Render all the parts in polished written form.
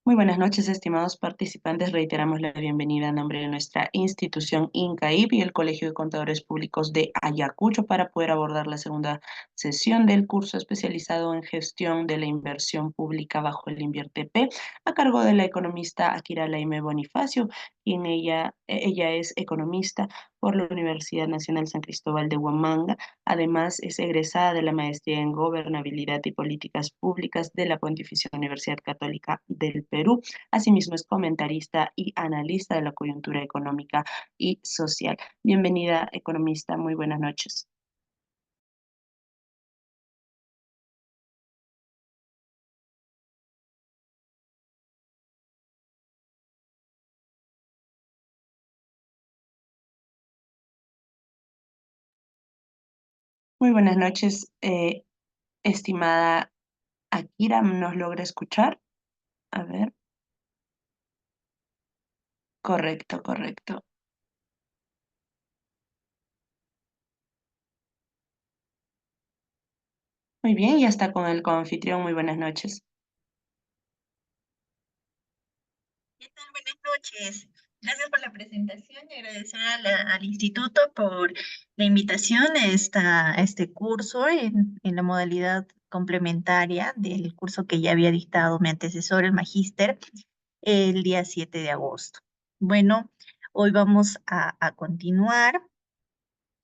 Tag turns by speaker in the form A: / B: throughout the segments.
A: Muy buenas noches, estimados participantes. Reiteramos la bienvenida a nombre de nuestra institución INCAIP y el Colegio de Contadores Públicos de Ayacucho para poder abordar la segunda sesión del curso especializado en gestión de la inversión pública bajo el INVIERTP, a cargo de la economista Akira Laime Bonifacio, quien ella es economista por la Universidad Nacional San Cristóbal de Huamanga. Además, es egresada de la maestría en Gobernabilidad y Políticas Públicas de la Pontificia Universidad Católica del Perú. Asimismo, es comentarista y analista de la coyuntura económica y social. Bienvenida, economista. Muy buenas noches. Muy buenas noches, estimada Akira. ¿Nos logra escuchar? A ver, correcto, correcto. Muy bien, ya está con el coanfitrión. Muy buenas noches.
B: ¿Qué tal? Buenas noches. Gracias por la presentación y agradecer al instituto por la invitación a este curso en la modalidad complementaria del curso que ya había dictado mi antecesor, el magíster, el día 7 de agosto. Bueno, hoy vamos a continuar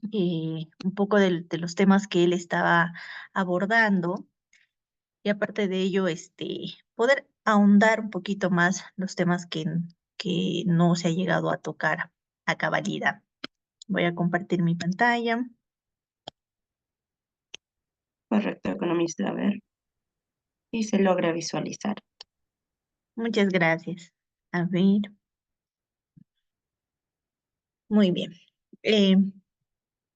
B: un poco de los temas que él estaba abordando y aparte de ello, poder ahondar un poquito más los temas que no se ha llegado a tocar a cabalidad. Voy a compartir mi pantalla.
A: Correcto, economista. A ver, y se logra visualizar.
B: Muchas gracias. A ver, muy bien. Eh,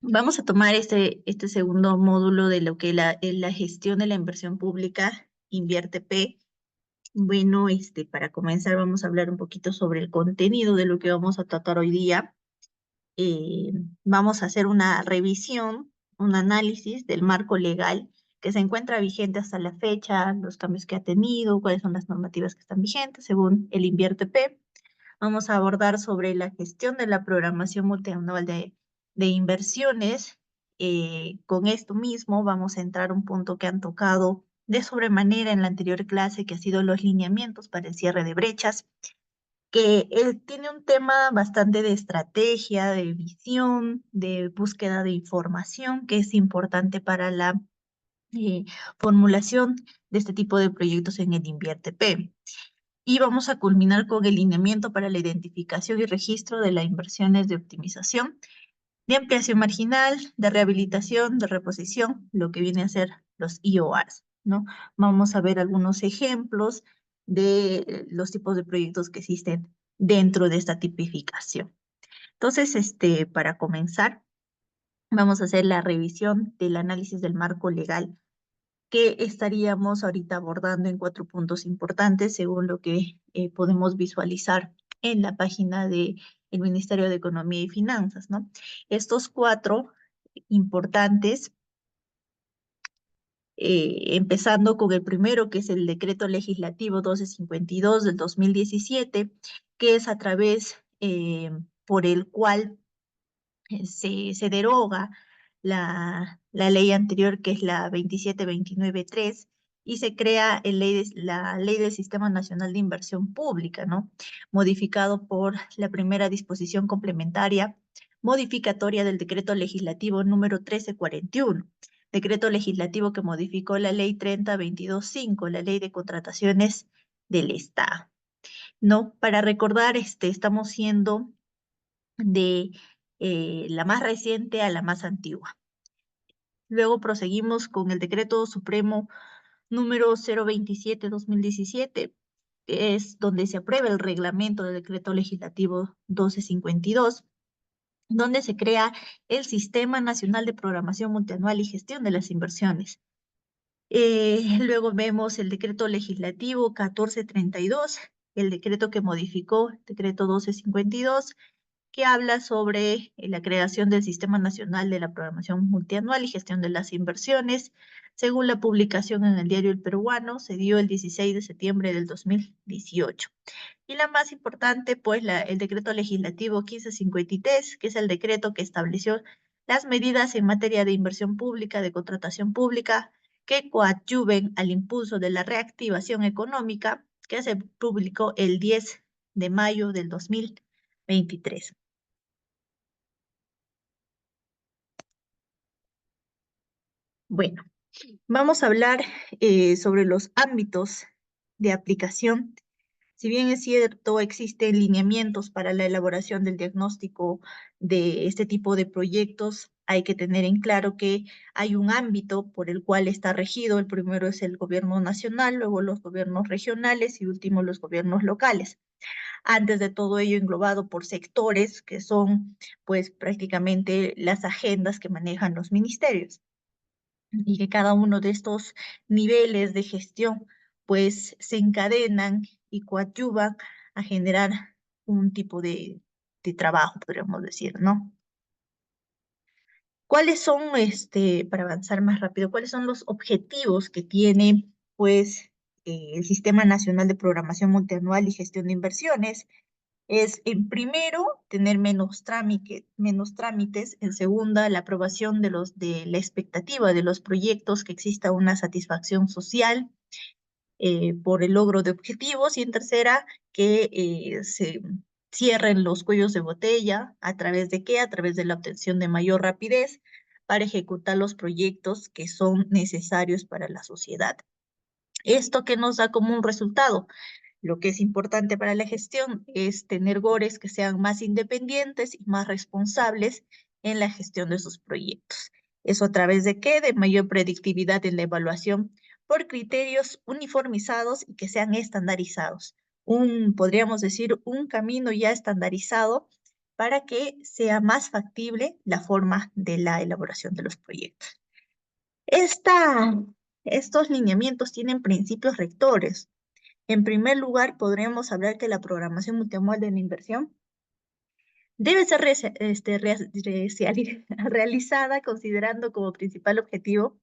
B: Vamos a tomar este segundo módulo de lo que es la gestión de la inversión pública, Invierte P. Bueno, para comenzar vamos a hablar un poquito sobre el contenido de lo que vamos a tratar hoy día. eh, Vamos a hacer una revisión, un análisis del marco legal que se encuentra vigente hasta la fecha, los cambios que ha tenido, cuáles son las normativas que están vigentes según el INVIERTP. Vamos a abordar sobre la gestión de la programación multianual de inversiones. Con esto mismo vamos a entrar a un punto que han tocado de sobremanera en la anterior clase, que ha sido los lineamientos para el cierre de brechas, que tiene un tema bastante de estrategia, de visión, de búsqueda de información, que es importante para la eh, formulación de este tipo de proyectos en el INVIERTP. Y vamos a culminar con el lineamiento para la identificación y registro de las inversiones de optimización, de ampliación marginal, de rehabilitación, de reposición, lo que viene a ser los IORs, ¿no? Vamos a ver algunos ejemplos de los tipos de proyectos que existen dentro de esta tipificación. Entonces, para comenzar, vamos a hacer la revisión del análisis del marco legal que estaríamos ahorita abordando en 4 puntos importantes, según lo que podemos visualizar en la página del Ministerio de Economía y Finanzas, ¿no? Estos 4 importantes, empezando con el primero, que es el Decreto Legislativo 1252 del 2017, que es a través por el cual se deroga la ley anterior, que es la 27293, y se crea la ley del Sistema Nacional de Inversión Pública, ¿no? Modificado por la primera disposición complementaria modificatoria del decreto legislativo número 1341, decreto legislativo que modificó la ley 30225, la ley de contrataciones del Estado, ¿no? Para recordar, estamos siendo de la más reciente a la más antigua. Luego proseguimos con el Decreto Supremo número 027-2017, que es donde se aprueba el reglamento del Decreto Legislativo 1252, donde se crea el Sistema Nacional de Programación Multianual y Gestión de las Inversiones. Luego vemos el Decreto Legislativo 1432, el decreto que modificó el Decreto 1252, que habla sobre la creación del Sistema Nacional de la Programación Multianual y Gestión de las Inversiones. Según la publicación en el diario El Peruano, se dio el 16 de septiembre del 2018. Y la más importante, pues, el decreto legislativo 1553, que es el decreto que estableció las medidas en materia de inversión pública, de contratación pública, que coadyuven al impulso de la reactivación económica, que se publicó el 10 de mayo del 2023. Bueno, vamos a hablar sobre los ámbitos de aplicación. Si bien es cierto, existen lineamientos para la elaboración del diagnóstico de este tipo de proyectos, hay que tener en claro que hay un ámbito por el cual está regido. El primero es el gobierno nacional, luego los gobiernos regionales y último los gobiernos locales. Antes de todo ello englobado por sectores que son pues prácticamente las agendas que manejan los ministerios y que cada uno de estos niveles de gestión pues se encadenan y coadyuvan a generar un tipo de trabajo, podríamos decir, ¿no? ¿Cuáles son, para avanzar más rápido, cuáles son los objetivos que tiene pues el Sistema Nacional de Programación Multianual y Gestión de Inversiones? Es, en primero, tener menos trámites. En segunda, la aprobación de la expectativa de los proyectos, que exista una satisfacción social por el logro de objetivos. Y en tercera, que se cierren los cuellos de botella. ¿A través de qué? A través de la obtención de mayor rapidez para ejecutar los proyectos que son necesarios para la sociedad. ¿Esto qué nos da como un resultado? Lo que es importante para la gestión es tener GORES que sean más independientes y más responsables en la gestión de sus proyectos. ¿Eso a través de qué? De mayor predictividad en la evaluación por criterios uniformizados y que sean estandarizados. Podríamos decir, un camino ya estandarizado para que sea más factible la forma de la elaboración de los proyectos. Estos lineamientos tienen principios rectores. En primer lugar, podríamos hablar que la programación multianual de la inversión debe ser realizada considerando como principal objetivo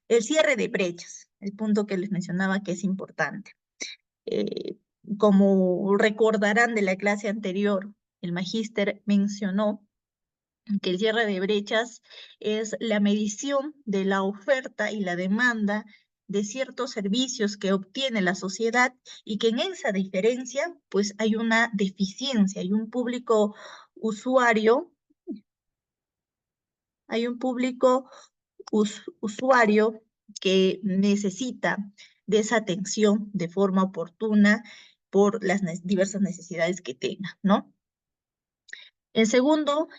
B: el cierre de brechas, el punto que les mencionaba que es importante. Eh, Como recordarán de la clase anterior, el magíster mencionó que el cierre de brechas es la medición de la oferta y la demanda de ciertos servicios que obtiene la sociedad y que en esa diferencia pues hay una deficiencia, usuario, hay un público usuario que necesita de esa atención de forma oportuna por las diversas necesidades que tenga, ¿no? En segundo,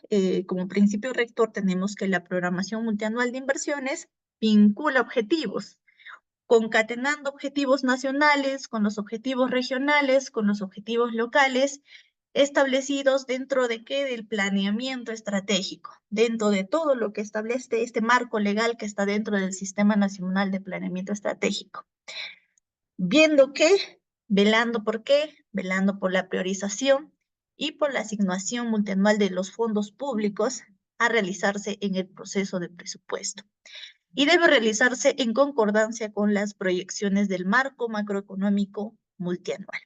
B: como principio rector, tenemos que la programación multianual de inversiones vincula objetivos, concatenando objetivos nacionales con los objetivos regionales, con los objetivos locales, establecidos dentro de qué? Del planeamiento estratégico, dentro de todo lo que establece este marco legal que está dentro del Sistema Nacional de Planeamiento Estratégico. Viendo qué, velando por qué, velando por la priorización y por la asignación multianual de los fondos públicos a realizarse en el proceso de presupuesto. Y debe realizarse en concordancia con las proyecciones del marco macroeconómico multianual.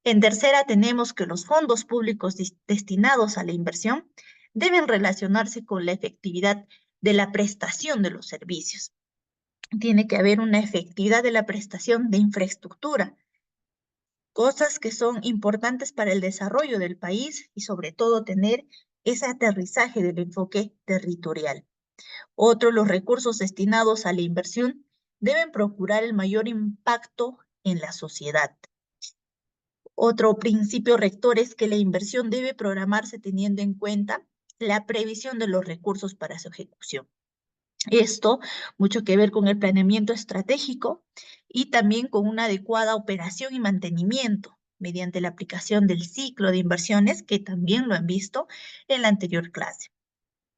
B: En tercera, tenemos que los fondos públicos destinados a la inversión deben relacionarse con la efectividad de la prestación de los servicios. Tiene que haber una efectividad de la prestación de infraestructura, cosas que son importantes para el desarrollo del país y sobre todo tener ese aterrizaje del enfoque territorial. Otro, los recursos destinados a la inversión deben procurar el mayor impacto en la sociedad. Otro principio rector es que la inversión debe programarse teniendo en cuenta la previsión de los recursos para su ejecución. Esto, mucho que ver con el planeamiento estratégico y también con una adecuada operación y mantenimiento mediante la aplicación del ciclo de inversiones, que también lo han visto en la anterior clase.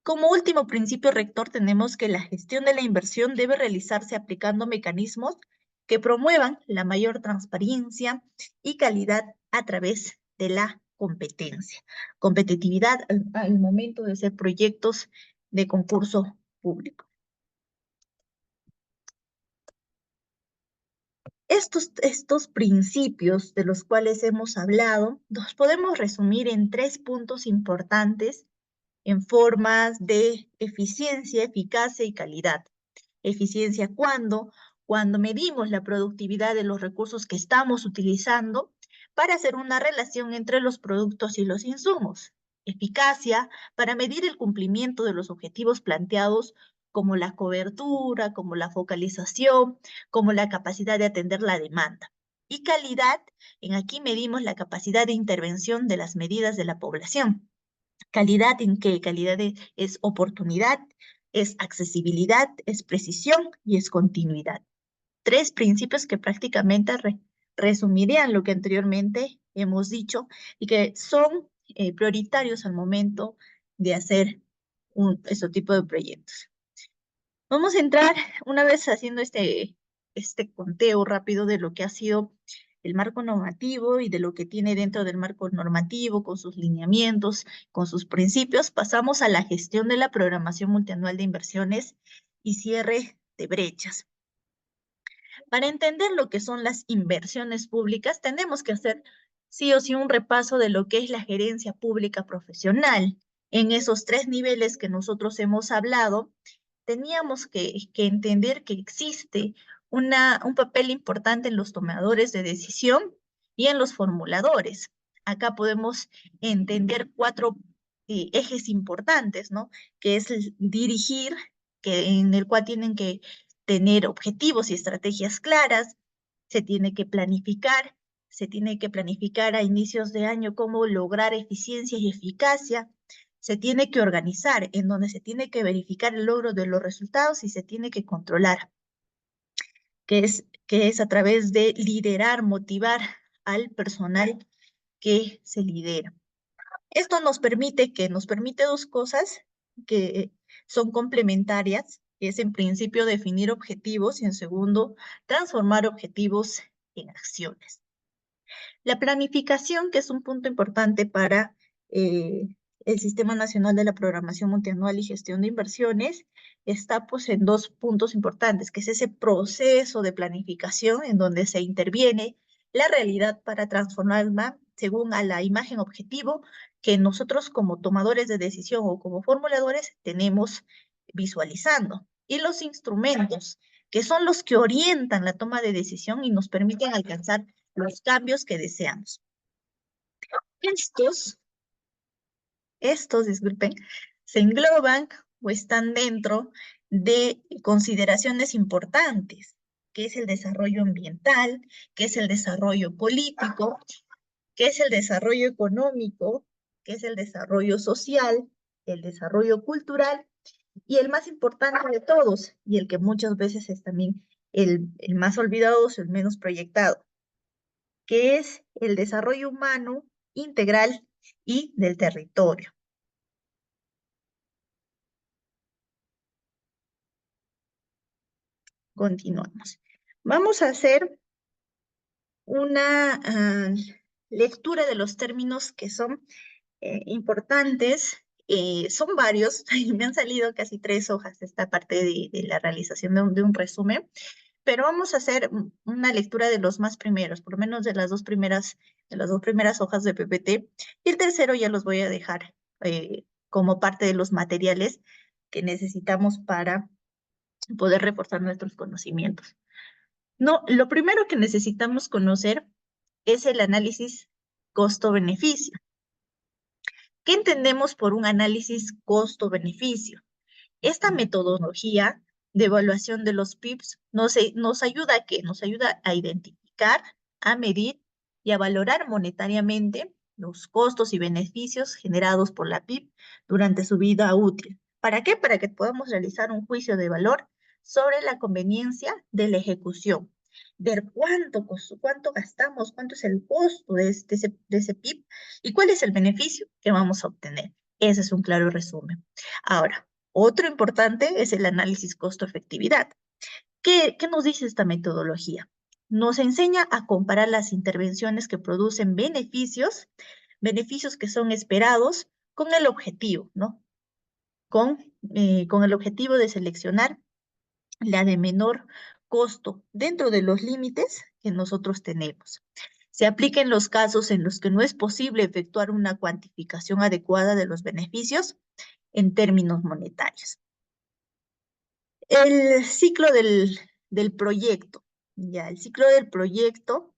B: Como último principio rector, tenemos que la gestión de la inversión debe realizarse aplicando mecanismos que promuevan la mayor transparencia y calidad a través de la competencia, competitividad al momento de hacer proyectos de concurso público. Estos principios de los cuales hemos hablado, los podemos resumir en 3 puntos importantes en formas de eficiencia, eficacia y calidad. Eficiencia, cuando medimos la productividad de los recursos que estamos utilizando para hacer una relación entre los productos y los insumos. Eficacia, para medir el cumplimiento de los objetivos planteados como la cobertura, como la focalización, como la capacidad de atender la demanda. Y calidad, en aquí medimos la capacidad de intervención de las medidas de la población. ¿Calidad en qué? Calidad es oportunidad, es accesibilidad, es precisión y es continuidad. 3 principios que prácticamente resumirían lo que anteriormente hemos dicho y que son prioritarios al momento de hacer este tipo de proyectos. Vamos a entrar, una vez haciendo este conteo rápido de lo que ha sido el marco normativo y de lo que tiene dentro del marco normativo, con sus lineamientos, con sus principios, pasamos a la gestión de la programación multianual de inversiones y cierre de brechas. Para entender lo que son las inversiones públicas, tenemos que hacer sí o sí un repaso de lo que es la gerencia pública profesional. En esos 3 niveles que nosotros hemos hablado, teníamos que entender que existe un papel importante en los tomadores de decisión y en los formuladores. Acá podemos entender 4 ejes importantes, ¿no? Que es el dirigir, en el cual tienen que tener objetivos y estrategias claras, se tiene que planificar a inicios de año cómo lograr eficiencia y eficacia, se tiene que organizar, en donde se tiene que verificar el logro de los resultados y se tiene que controlar, que es a través de liderar, motivar al personal que se lidera. Esto nos permite 2 cosas que son complementarias, que es en principio definir objetivos y en segundo, transformar objetivos en acciones. La planificación, que es un punto importante para el Sistema Nacional de la Programación Multianual y Gestión de Inversiones, está pues en 2 puntos importantes, que es ese proceso de planificación en donde se interviene la realidad para transformarla según a la imagen objetivo que nosotros como tomadores de decisión o como formuladores tenemos visualizando. Y los instrumentos, que son los que orientan la toma de decisión y nos permiten alcanzar los cambios que deseamos. Disculpen, se engloban o están dentro de consideraciones importantes, que es el desarrollo ambiental, que es el desarrollo político, que es el desarrollo económico, que es el desarrollo social, el desarrollo cultural y el más importante de todos, y el que muchas veces es también el más olvidado o el menos proyectado, que es el desarrollo humano integral y del territorio. Continuamos. Vamos a hacer una lectura de los términos que son importantes. Son varios, me han salido casi 3 hojas esta parte de la realización de un resumen, pero vamos a hacer una lectura de los más primeros, por lo menos de las dos primeras hojas de PPT, y el tercero ya los voy a dejar como parte de los materiales que necesitamos para poder reforzar nuestros conocimientos. No, lo primero que necesitamos conocer es el análisis costo-beneficio. ¿Qué entendemos por un análisis costo-beneficio? Esta metodología de evaluación de los PIBs nos ayuda a ¿qué? Nos ayuda a identificar, a medir y a valorar monetariamente los costos y beneficios generados por la PIB durante su vida útil. ¿Para qué? Para que podamos realizar un juicio de valor sobre la conveniencia de la ejecución. Ver cuánto gastamos, cuánto es el costo de ese PIB y cuál es el beneficio que vamos a obtener. Ese es un claro resumen. Ahora, otro importante es el análisis costo-efectividad. ¿Qué nos dice esta metodología? Nos enseña a comparar las intervenciones que producen beneficios beneficios que son esperados con el objetivo, ¿no? Con el objetivo de seleccionar la de menor costo dentro de los límites que nosotros tenemos. Se aplica en los casos en los que no es posible efectuar una cuantificación adecuada de los beneficios en términos monetarios. El ciclo del proyecto. Ya, el ciclo del proyecto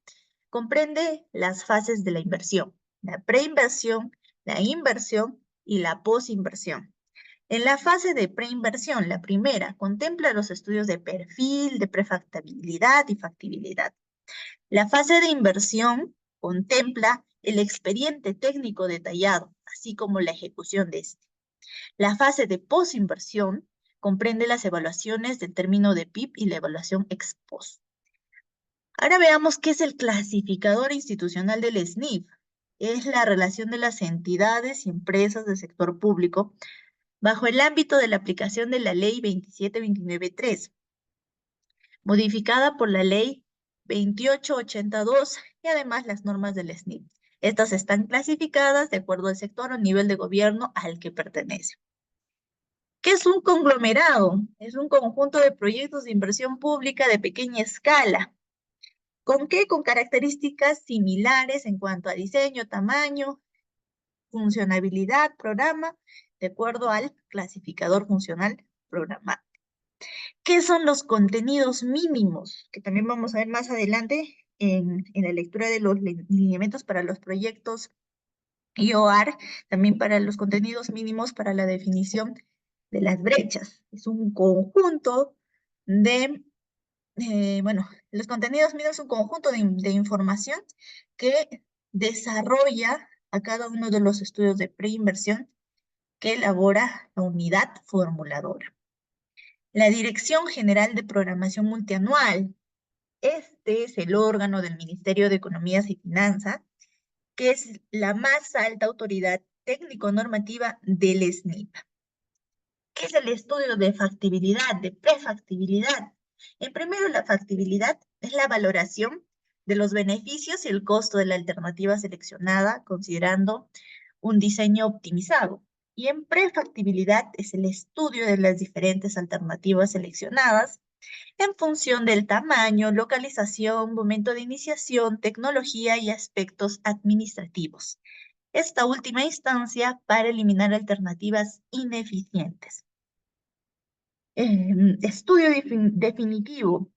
B: comprende las fases de la inversión, la preinversión, la inversión y la posinversión. En la fase de preinversión, la primera contempla los estudios de perfil, de prefactibilidad y factibilidad. La fase de inversión contempla el expediente técnico detallado, así como la ejecución de este. La fase de posinversión comprende las evaluaciones del término de PIB y la evaluación ex post. Ahora veamos qué es el clasificador institucional del SNIF. Es la relación de las entidades y empresas del sector público bajo el ámbito de la aplicación de la Ley 27293, modificada por la Ley 2882 y además las normas del SNIF. Estas están clasificadas de acuerdo al sector o nivel de gobierno al que pertenece. ¿Qué es un conglomerado? Es un conjunto de proyectos de inversión pública de pequeña escala. ¿Con qué? Con características similares en cuanto a diseño, tamaño, funcionabilidad, programa, de acuerdo al clasificador funcional programático. ¿Qué son los contenidos mínimos? Que también vamos a ver más adelante en la lectura de los lineamientos para los proyectos IOAR, también para los contenidos mínimos para la definición de las brechas. Es un conjunto de, bueno, los contenidos mínimos es un conjunto de información que desarrolla a cada uno de los estudios de preinversión que elabora la unidad formuladora. La Dirección General de Programación Multianual. Este es el órgano del Ministerio de Economía y Finanzas, que es la más alta autoridad técnico-normativa del SNIP. ¿Qué es el estudio de factibilidad, de prefactibilidad? En primero, la factibilidad es la valoración de los beneficios y el costo de la alternativa seleccionada, considerando un diseño optimizado. Y en prefactibilidad es el estudio de las diferentes alternativas seleccionadas en función del tamaño, localización, momento de iniciación, tecnología y aspectos administrativos. Esta última instancia para eliminar alternativas ineficientes. Estudio definitivo.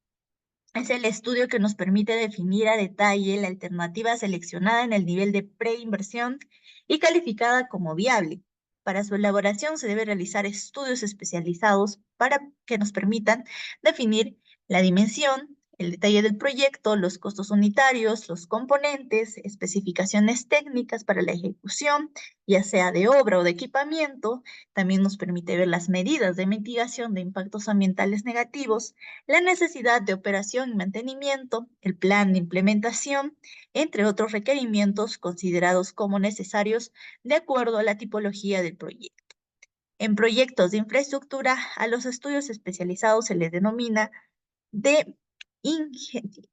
B: Es el estudio que nos permite definir a detalle la alternativa seleccionada en el nivel de preinversión y calificada como viable. Para su elaboración se debe realizar estudios especializados para que nos permitan definir la dimensión, el detalle del proyecto, los costos unitarios, los componentes, especificaciones técnicas para la ejecución, ya sea de obra o de equipamiento. También nos permite ver las medidas de mitigación de impactos ambientales negativos, la necesidad de operación y mantenimiento, el plan de implementación, entre otros requerimientos considerados como necesarios de acuerdo a la tipología del proyecto. En proyectos de infraestructura, a los estudios especializados se les denomina de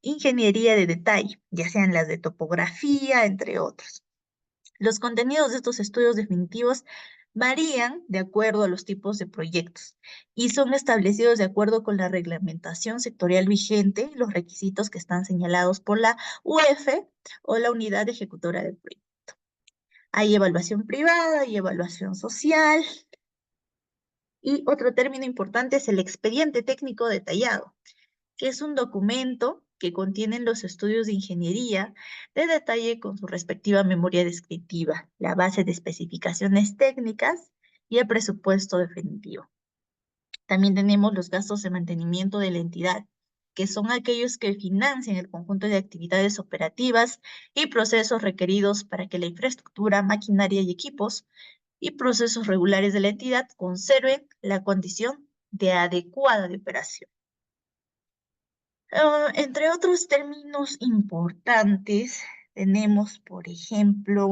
B: ingeniería de detalle, ya sean las de topografía, entre otros. Los contenidos de estos estudios definitivos varían de acuerdo a los tipos de proyectos y son establecidos de acuerdo con la reglamentación sectorial vigente y los requisitos que están señalados por la UF o la unidad ejecutora del proyecto. Hay evaluación privada y evaluación social. Y otro término importante es el expediente técnico detallado, que es un documento que contiene los estudios de ingeniería de detalle con su respectiva memoria descriptiva, la base de especificaciones técnicas y el presupuesto definitivo. También tenemos los gastos de mantenimiento de la entidad, que son aquellos que financian el conjunto de actividades operativas y procesos requeridos para que la infraestructura, maquinaria y equipos y procesos regulares de la entidad conserven la condición de adecuada de operación. Entre otros términos importantes, tenemos, por ejemplo,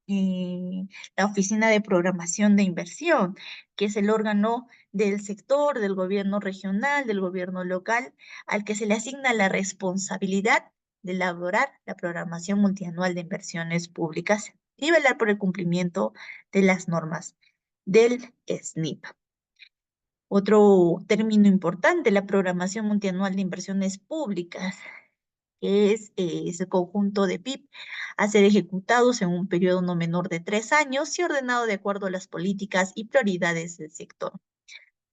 B: la Oficina de Programación de Inversión, que es el órgano del sector, del gobierno regional, del gobierno local, al que se le asigna la responsabilidad de elaborar la programación multianual de inversiones públicas y velar por el cumplimiento de las normas del SNIP. Otro término importante, la programación multianual de inversiones públicas, que es ese conjunto de PIB a ser ejecutados en un periodo no menor de 3 años y ordenado de acuerdo a las políticas y prioridades del sector.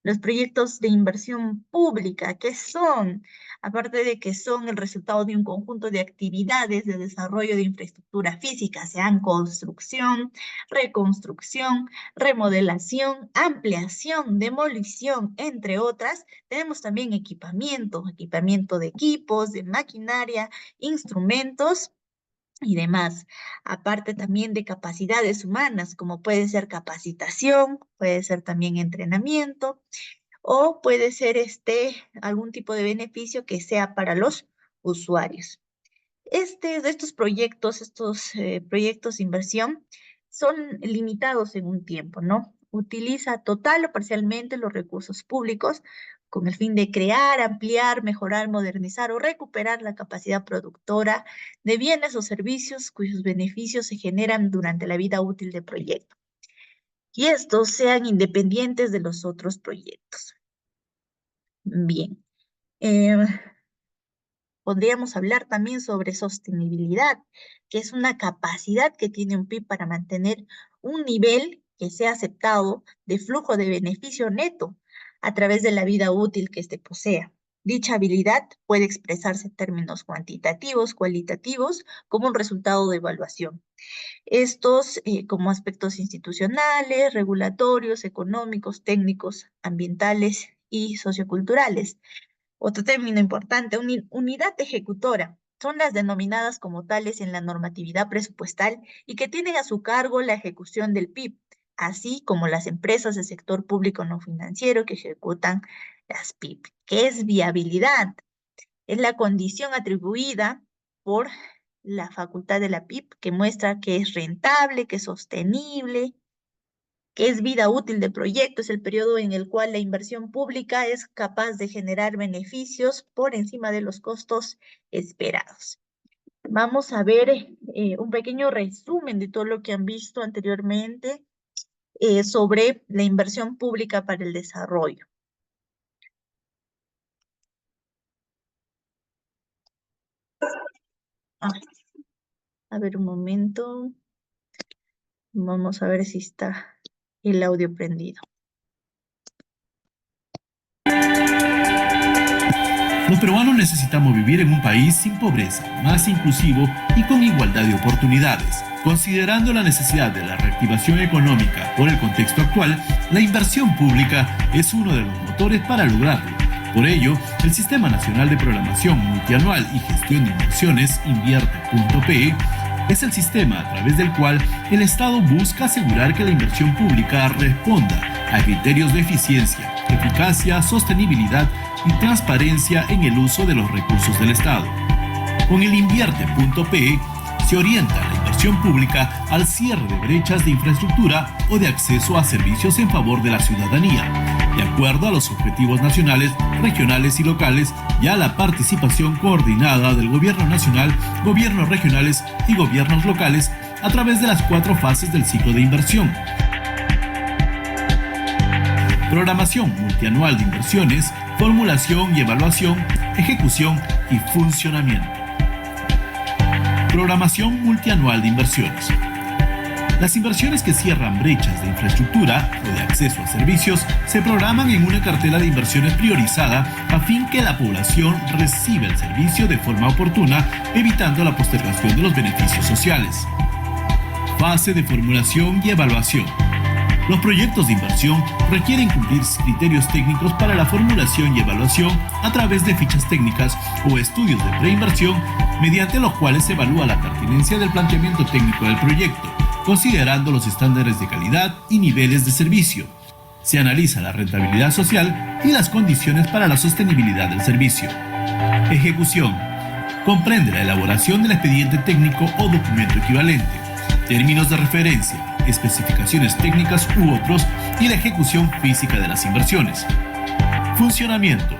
B: Los proyectos de inversión pública, ¿qué son? Aparte de que son el resultado de un conjunto de actividades de desarrollo de infraestructura física, sean construcción, reconstrucción, remodelación, ampliación, demolición, entre otras, tenemos también equipamiento de equipos, de maquinaria, instrumentos y demás. Aparte también de capacidades humanas, como puede ser capacitación, puede ser también entrenamiento, o puede ser algún tipo de beneficio que sea para los usuarios. Estos proyectos de inversión son limitados en un tiempo, ¿no? Utiliza total o parcialmente los recursos públicos con el fin de crear, ampliar, mejorar, modernizar o recuperar la capacidad productora de bienes o servicios cuyos beneficios se generan durante la vida útil del proyecto. Y estos sean independientes de los otros proyectos. Bien, podríamos hablar también sobre sostenibilidad, que es una capacidad que tiene un PIB para mantener un nivel que sea aceptado de flujo de beneficio neto a través de la vida útil que éste posea. Dicha habilidad puede expresarse en términos cuantitativos, cualitativos, como un resultado de evaluación. Estos como aspectos institucionales, regulatorios, económicos, técnicos, ambientales y socioculturales. Otro término importante, unidad ejecutora. Son las denominadas como tales en la normatividad presupuestal y que tienen a su cargo la ejecución del PIB, así como las empresas del sector público no financiero que ejecutan las PIB. ¿Qué es viabilidad? Es la condición atribuida por la facultad de la PIB que muestra que es rentable, que es sostenible, que es vida útil de proyecto, es el periodo en el cual la inversión pública es capaz de generar beneficios por encima de los costos esperados. Vamos a ver un pequeño resumen de todo lo que han visto anteriormente sobre la inversión pública para el desarrollo. A ver un momento. Vamos a ver si está el audio prendido.
C: Los peruanos necesitamos vivir en un país sin pobreza, más inclusivo y con igualdad de oportunidades. Considerando la necesidad de la reactivación económica por el contexto actual, la inversión pública es uno de los motores para lograrlo. Por ello, el Sistema Nacional de Programación Multianual y Gestión de Inversiones, Invierte.pe, es el sistema a través del cual el Estado busca asegurar que la inversión pública responda a criterios de eficiencia, eficacia, sostenibilidad y transparencia en el uso de los recursos del Estado. Con el Invierte.pe se orienta la inversión pública al cierre de brechas de infraestructura o de acceso a servicios en favor de la ciudadanía, de acuerdo a los objetivos nacionales, regionales y locales y a la participación coordinada del Gobierno Nacional, gobiernos regionales y gobiernos locales a través de las 4 fases del ciclo de inversión. Programación multianual de inversiones, formulación y evaluación, ejecución y funcionamiento. Programación multianual de inversiones. Las inversiones que cierran brechas de infraestructura o de acceso a servicios se programan en una cartera de inversiones priorizada a fin que la población reciba el servicio de forma oportuna, evitando la postergación de los beneficios sociales. Fase de formulación y evaluación. Los proyectos de inversión requieren cumplir criterios técnicos para la formulación y evaluación a través de fichas técnicas o estudios de preinversión, mediante los cuales se evalúa la pertinencia del planteamiento técnico del proyecto, considerando los estándares de calidad y niveles de servicio. Se analiza la rentabilidad social y las condiciones para la sostenibilidad del servicio. Ejecución. Comprende la elaboración del expediente técnico o documento equivalente, términos de referencia, especificaciones técnicas u otros y la ejecución física de las inversiones. Funcionamiento.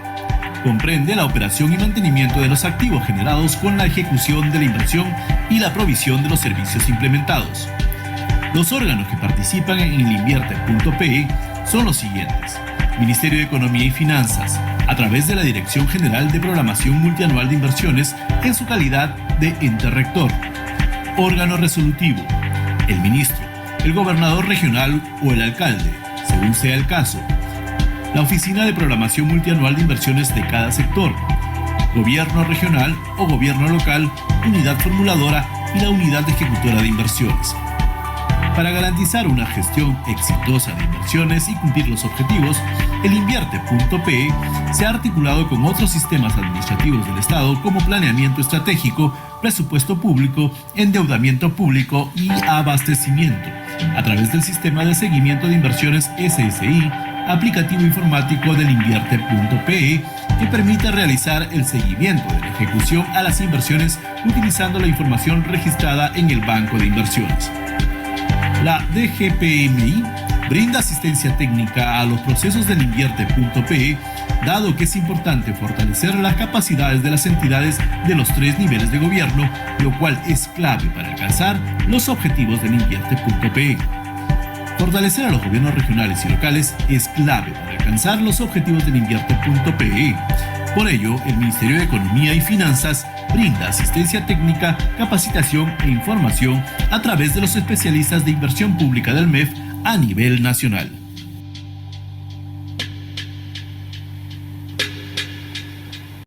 C: Comprende la operación y mantenimiento de los activos generados con la ejecución de la inversión y la provisión de los servicios implementados. Los órganos que participan en el Invierte.pe son los siguientes: Ministerio de Economía y Finanzas, a través de la Dirección General de Programación Multianual de Inversiones en su calidad de ente rector. Órgano resolutivo: el ministro, el gobernador regional o el alcalde, según sea el caso. La Oficina de Programación Multianual de Inversiones de cada sector, gobierno regional o gobierno local, unidad formuladora y la unidad ejecutora de inversiones. Para garantizar una gestión exitosa de inversiones y cumplir los objetivos, el Invierte.pe se ha articulado con otros sistemas administrativos del Estado como planeamiento estratégico, presupuesto público, endeudamiento público y abastecimiento, a través del Sistema de Seguimiento de Inversiones SSI, aplicativo informático del Invierte.pe, que permite realizar el seguimiento de la ejecución a las inversiones utilizando la información registrada en el Banco de Inversiones. La DGPMI brinda asistencia técnica a los procesos del Invierte.pe, dado que es importante fortalecer las capacidades de las entidades de los 3 niveles de gobierno, lo cual es clave para alcanzar los objetivos del Invierte.pe. Fortalecer a los gobiernos regionales y locales es clave para alcanzar los objetivos del Invierte.pe. Por ello, el Ministerio de Economía y Finanzas brinda asistencia técnica, capacitación e información a través de los especialistas de inversión pública del MEF a nivel nacional.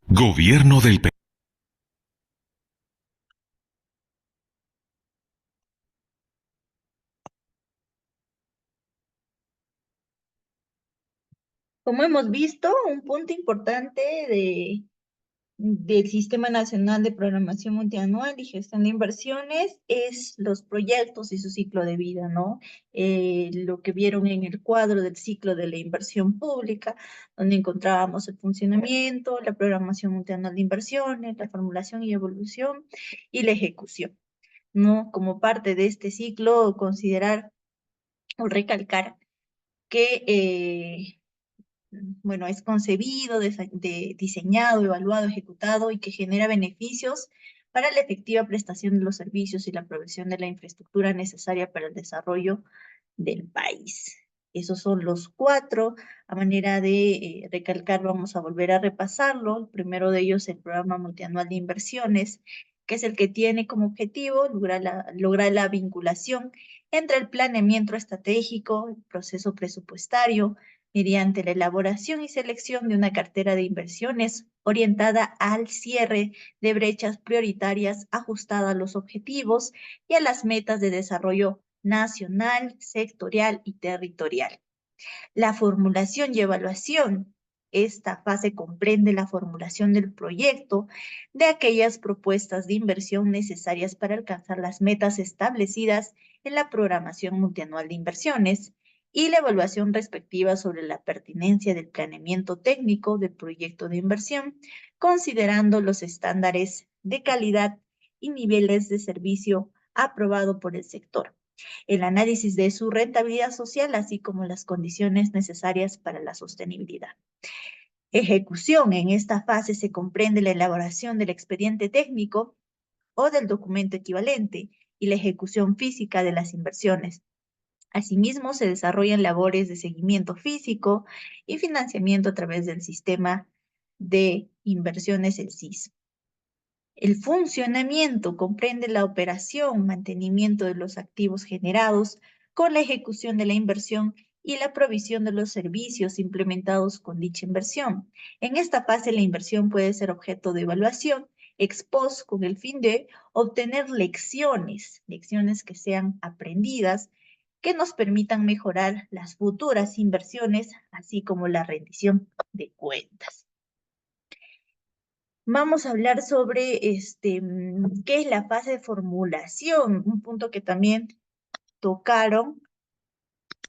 D: Gobierno del Perú.
B: Como hemos visto, un punto importante del Sistema Nacional de Programación Multianual y Gestión de Inversiones es los proyectos y su ciclo de vida, ¿no? Lo que vieron en el cuadro del ciclo de la inversión pública, donde encontrábamos el funcionamiento, la programación multianual de inversiones, la formulación y evolución y la ejecución, ¿no? Como parte de este ciclo, considerar o recalcar que bueno, es concebido, diseñado, evaluado, ejecutado y que genera beneficios para la efectiva prestación de los servicios y la provisión de la infraestructura necesaria para el desarrollo del país. Esos son los 4. A manera de recalcar, vamos a volver a repasarlo. El primero de ellos, el Programa Multianual de Inversiones, que es el que tiene como objetivo lograr la vinculación entre el planeamiento estratégico, el proceso presupuestario, mediante la elaboración y selección de una cartera de inversiones orientada al cierre de brechas prioritarias ajustada a los objetivos y a las metas de desarrollo nacional, sectorial y territorial. La formulación y evaluación. Esta fase comprende la formulación del proyecto de aquellas propuestas de inversión necesarias para alcanzar las metas establecidas en la programación multianual de inversiones y la evaluación respectiva sobre la pertinencia del planeamiento técnico del proyecto de inversión, considerando los estándares de calidad y niveles de servicio aprobado por el sector, el análisis de su rentabilidad social, así como las condiciones necesarias para la sostenibilidad. Ejecución. En esta fase se comprende la elaboración del expediente técnico o del documento equivalente y la ejecución física de las inversiones. Asimismo, se desarrollan labores de seguimiento físico y financiamiento a través del sistema de inversiones, el SIS. El funcionamiento comprende la operación, mantenimiento de los activos generados con la ejecución de la inversión y la provisión de los servicios implementados con dicha inversión. En esta fase, la inversión puede ser objeto de evaluación ex post con el fin de obtener lecciones que sean aprendidas, que nos permitan mejorar las futuras inversiones, así como la rendición de cuentas. Vamos a hablar sobre qué es la fase de formulación, un punto que también tocaron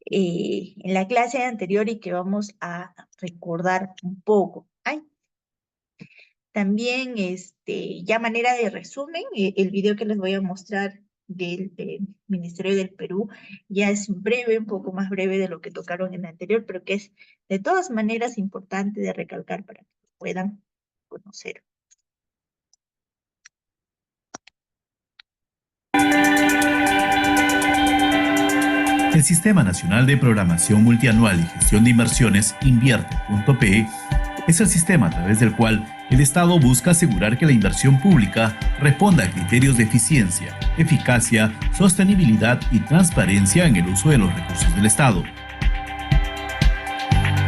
B: en la clase anterior y que vamos a recordar un poco. También, ya manera de resumen, el video que les voy a mostrar del Ministerio del Perú ya es breve, un poco más breve de lo que tocaron en el anterior, pero que es de todas maneras importante de recalcar para que puedan conocer.
C: El Sistema Nacional de Programación Multianual y Gestión de Inversiones, Invierte.pe, es el sistema a través del cual el Estado busca asegurar que la inversión pública responda a criterios de eficiencia, eficacia, sostenibilidad y transparencia en el uso de los recursos del Estado.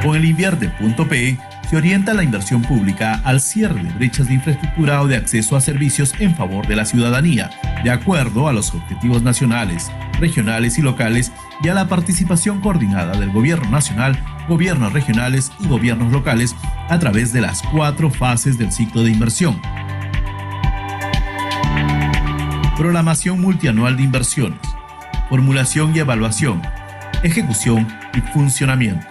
C: Con el Invierte.pe se orienta la inversión pública al cierre de brechas de infraestructura o de acceso a servicios en favor de la ciudadanía, de acuerdo a los objetivos nacionales, regionales y locales y a la participación coordinada del Gobierno Nacional, gobiernos regionales y gobiernos locales a través de las 4 fases del ciclo de inversión. Programación multianual de inversiones, formulación y evaluación, ejecución y funcionamiento.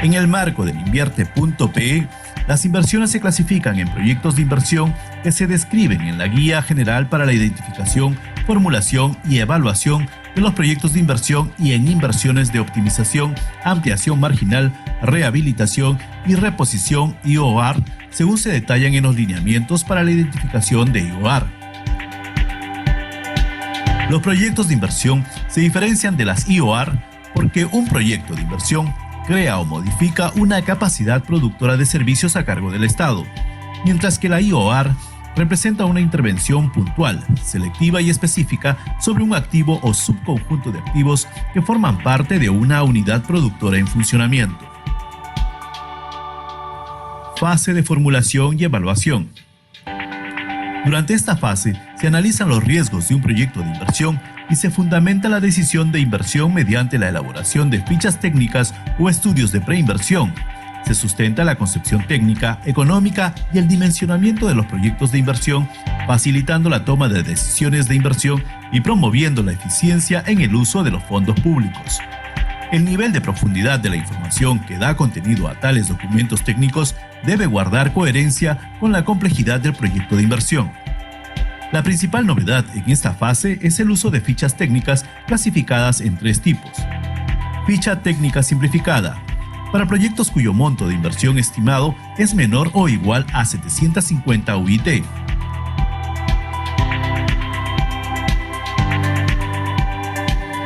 C: En el marco del Invierte.pe, las inversiones se clasifican en proyectos de inversión que se describen en la Guía General para la Identificación, Formulación y Evaluación de los proyectos de inversión y en inversiones de optimización, ampliación marginal, rehabilitación y reposición IOR, según se detallan en los lineamientos para la identificación de IOR. Los proyectos de inversión se diferencian de las IOR porque un proyecto de inversión crea o modifica una capacidad productora de servicios a cargo del Estado, mientras que la IOR representa una intervención puntual, selectiva y específica sobre un activo o subconjunto de activos que forman parte de una unidad productora en funcionamiento. Fase de formulación y evaluación. Durante esta fase se analizan los riesgos de un proyecto de inversión y se fundamenta la decisión de inversión mediante la elaboración de fichas técnicas o estudios de preinversión. Se sustenta la concepción técnica, económica y el dimensionamiento de los proyectos de inversión, facilitando la toma de decisiones de inversión y promoviendo la eficiencia en el uso de los fondos públicos. El nivel de profundidad de la información que da contenido a tales documentos técnicos debe guardar coherencia con la complejidad del proyecto de inversión. La principal novedad en esta fase es el uso de fichas técnicas clasificadas en 3 tipos. Ficha técnica simplificada, para proyectos cuyo monto de inversión estimado es menor o igual a 750 UIT.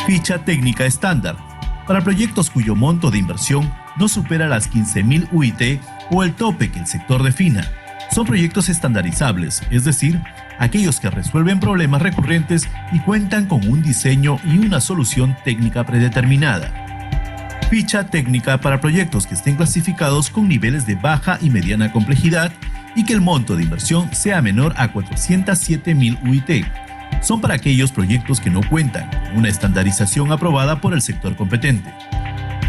C: Ficha técnica estándar, para proyectos cuyo monto de inversión no supera las 15.000 UIT o el tope que el sector defina. Son proyectos estandarizables, es decir, aquellos que resuelven problemas recurrentes y cuentan con un diseño y una solución técnica predeterminada. Ficha técnica para proyectos que estén clasificados con niveles de baja y mediana complejidad y que el monto de inversión sea menor a 407.000 UIT. Son para aquellos proyectos que no cuentan con una estandarización aprobada por el sector competente.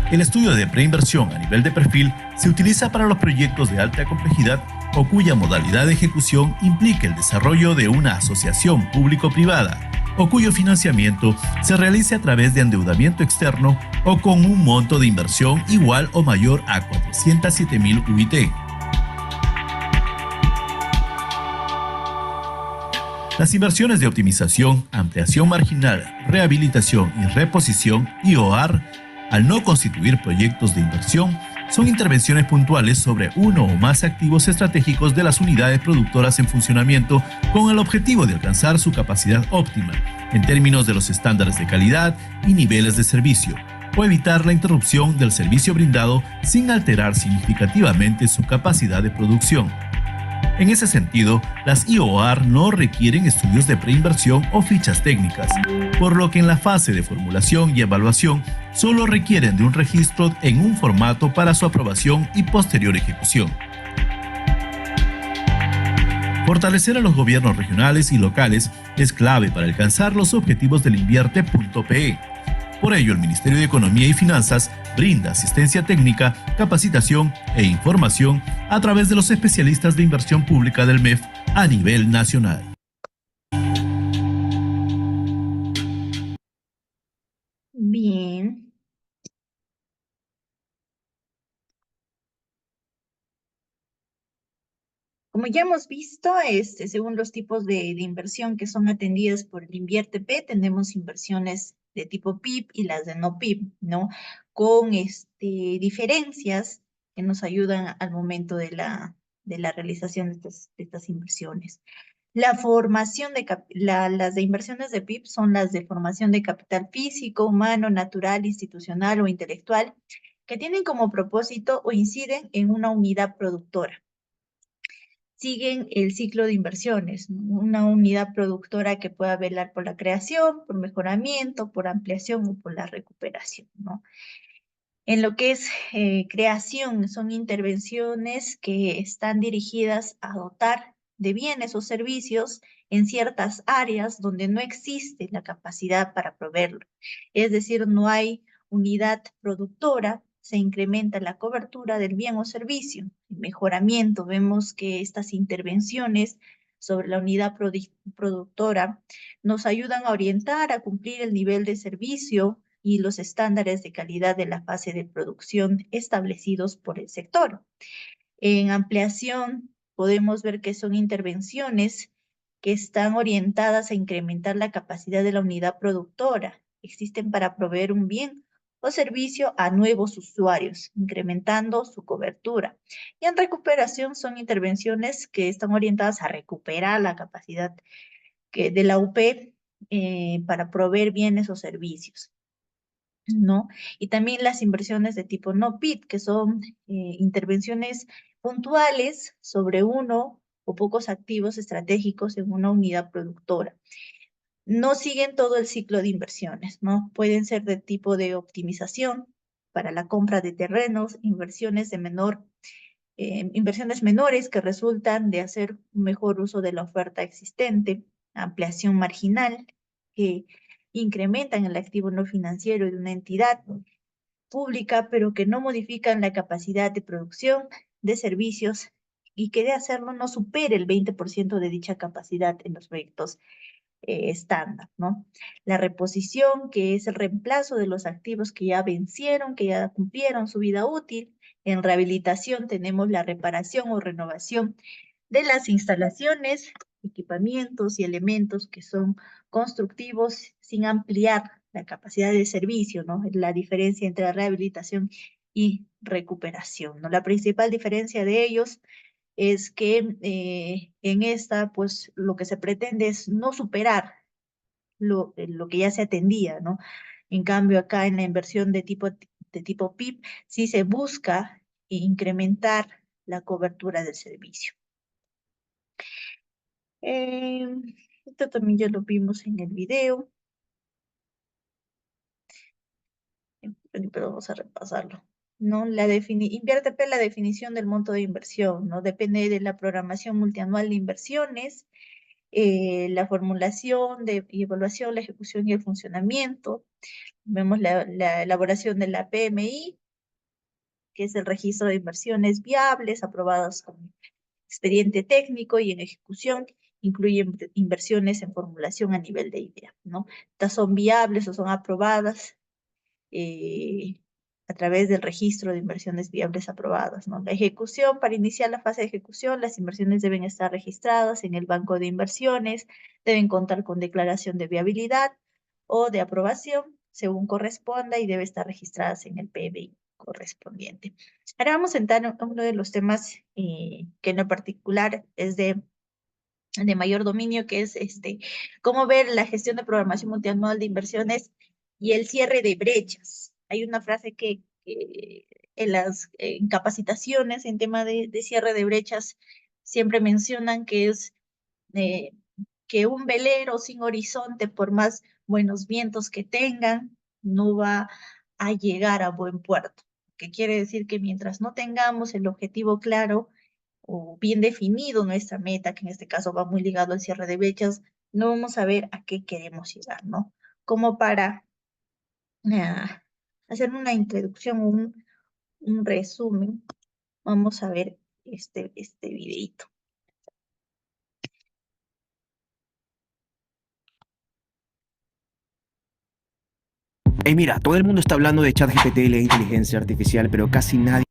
C: El estudio de preinversión a nivel de perfil se utiliza para los proyectos de alta complejidad o cuya modalidad de ejecución implique el desarrollo de una asociación público-privada o cuyo financiamiento se realice a través de endeudamiento externo o con un monto de inversión igual o mayor a 407.000 UIT. Las inversiones de optimización, ampliación marginal, rehabilitación y reposición, IOR, al no constituir proyectos de inversión, son intervenciones puntuales sobre uno o más activos estratégicos de las unidades productoras en funcionamiento con el objetivo de alcanzar su capacidad óptima en términos de los estándares de calidad y niveles de servicio, o evitar la interrupción del servicio brindado sin alterar significativamente su capacidad de producción. En ese sentido, las IOR no requieren estudios de preinversión o fichas técnicas, por lo que en la fase de formulación y evaluación solo requieren de un registro en un formato para su aprobación y posterior ejecución. Fortalecer a los gobiernos regionales y locales es clave para alcanzar los objetivos del Invierte.pe. Por ello, el Ministerio de Economía y Finanzas brinda asistencia técnica, capacitación e información a través de los especialistas de inversión pública del MEF a nivel nacional.
B: Bien. Como ya hemos visto, según los tipos de inversión que son atendidas por el Invierte.pe, tenemos inversiones de tipo PIB y las de no PIB, ¿no? Con diferencias que nos ayudan al momento de la realización de estas inversiones. La formación las de inversiones de PIB son las de formación de capital físico, humano, natural, institucional o intelectual, que tienen como propósito o inciden en una unidad productora. Siguen el ciclo de inversiones, ¿no? Una unidad productora que pueda velar por la creación, por mejoramiento, por ampliación o por la recuperación, ¿no? En lo que es creación, son intervenciones que están dirigidas a dotar de bienes o servicios en ciertas áreas donde no existe la capacidad para proveerlo. Es decir, no hay unidad productora, se incrementa la cobertura del bien o servicio. El mejoramiento, vemos que estas intervenciones sobre la unidad productora nos ayudan a orientar, a cumplir el nivel de servicio y los estándares de calidad de la fase de producción establecidos por el sector. En ampliación, podemos ver que son intervenciones que están orientadas a incrementar la capacidad de la unidad productora. Existen para proveer un bien o servicio a nuevos usuarios, incrementando su cobertura. Y en recuperación son intervenciones que están orientadas a recuperar la capacidad de la UP para proveer bienes o servicios, ¿no? Y también las inversiones de tipo no PIT, que son intervenciones puntuales sobre uno o pocos activos estratégicos en una unidad productora. No siguen todo el ciclo de inversiones, ¿no? Pueden ser de tipo de optimización para la compra de terrenos, inversiones menores que resultan de hacer un mejor uso de la oferta existente, ampliación marginal, que incrementan el activo no financiero de una entidad pública, pero que no modifican la capacidad de producción de servicios y que de hacerlo no supere el 20% de dicha capacidad en los proyectos estándar, ¿no? La reposición, que es el reemplazo de los activos que ya vencieron, que ya cumplieron su vida útil. En rehabilitación tenemos la reparación o renovación de las instalaciones, equipamientos y elementos que son constructivos sin ampliar la capacidad de servicio, ¿no? La diferencia entre rehabilitación y recuperación, ¿no? La principal diferencia de ellos es que en esta, pues, lo que se pretende es no superar lo que ya se atendía, ¿no? En cambio, acá en la inversión de tipo PIB, sí se busca incrementar la cobertura del servicio. Esto también ya lo vimos en el video, pero vamos a repasarlo, ¿no? Invierte la definición del monto de inversión, ¿no? Depende de la programación multianual de inversiones, la formulación y evaluación, la ejecución y el funcionamiento. Vemos la elaboración de la PMI, que es el registro de inversiones viables aprobadas con expediente técnico, y en ejecución incluye inversiones en formulación a nivel de idea, ¿no? Estas son viables o son aprobadas a través del registro de inversiones viables aprobadas, ¿no? La ejecución, para iniciar la fase de ejecución, las inversiones deben estar registradas en el banco de inversiones, deben contar con declaración de viabilidad o de aprobación, según corresponda, y debe estar registradas en el PBI correspondiente. Ahora vamos a entrar en uno de los temas que en lo particular es de mayor dominio, que es cómo ver la gestión de programación multianual de inversiones y el cierre de brechas. Hay una frase que en las capacitaciones en tema de cierre de brechas siempre mencionan, que es que un velero sin horizonte, por más buenos vientos que tengan, no va a llegar a buen puerto. Que quiere decir que mientras no tengamos el objetivo claro o bien definido nuestra meta, que en este caso va muy ligado al cierre de brechas, no vamos a ver a qué queremos llegar, ¿no? Como para hacer una introducción, un resumen, vamos a ver este videito.
D: Mira, todo el mundo está hablando de ChatGPT y la inteligencia artificial, pero casi nadie...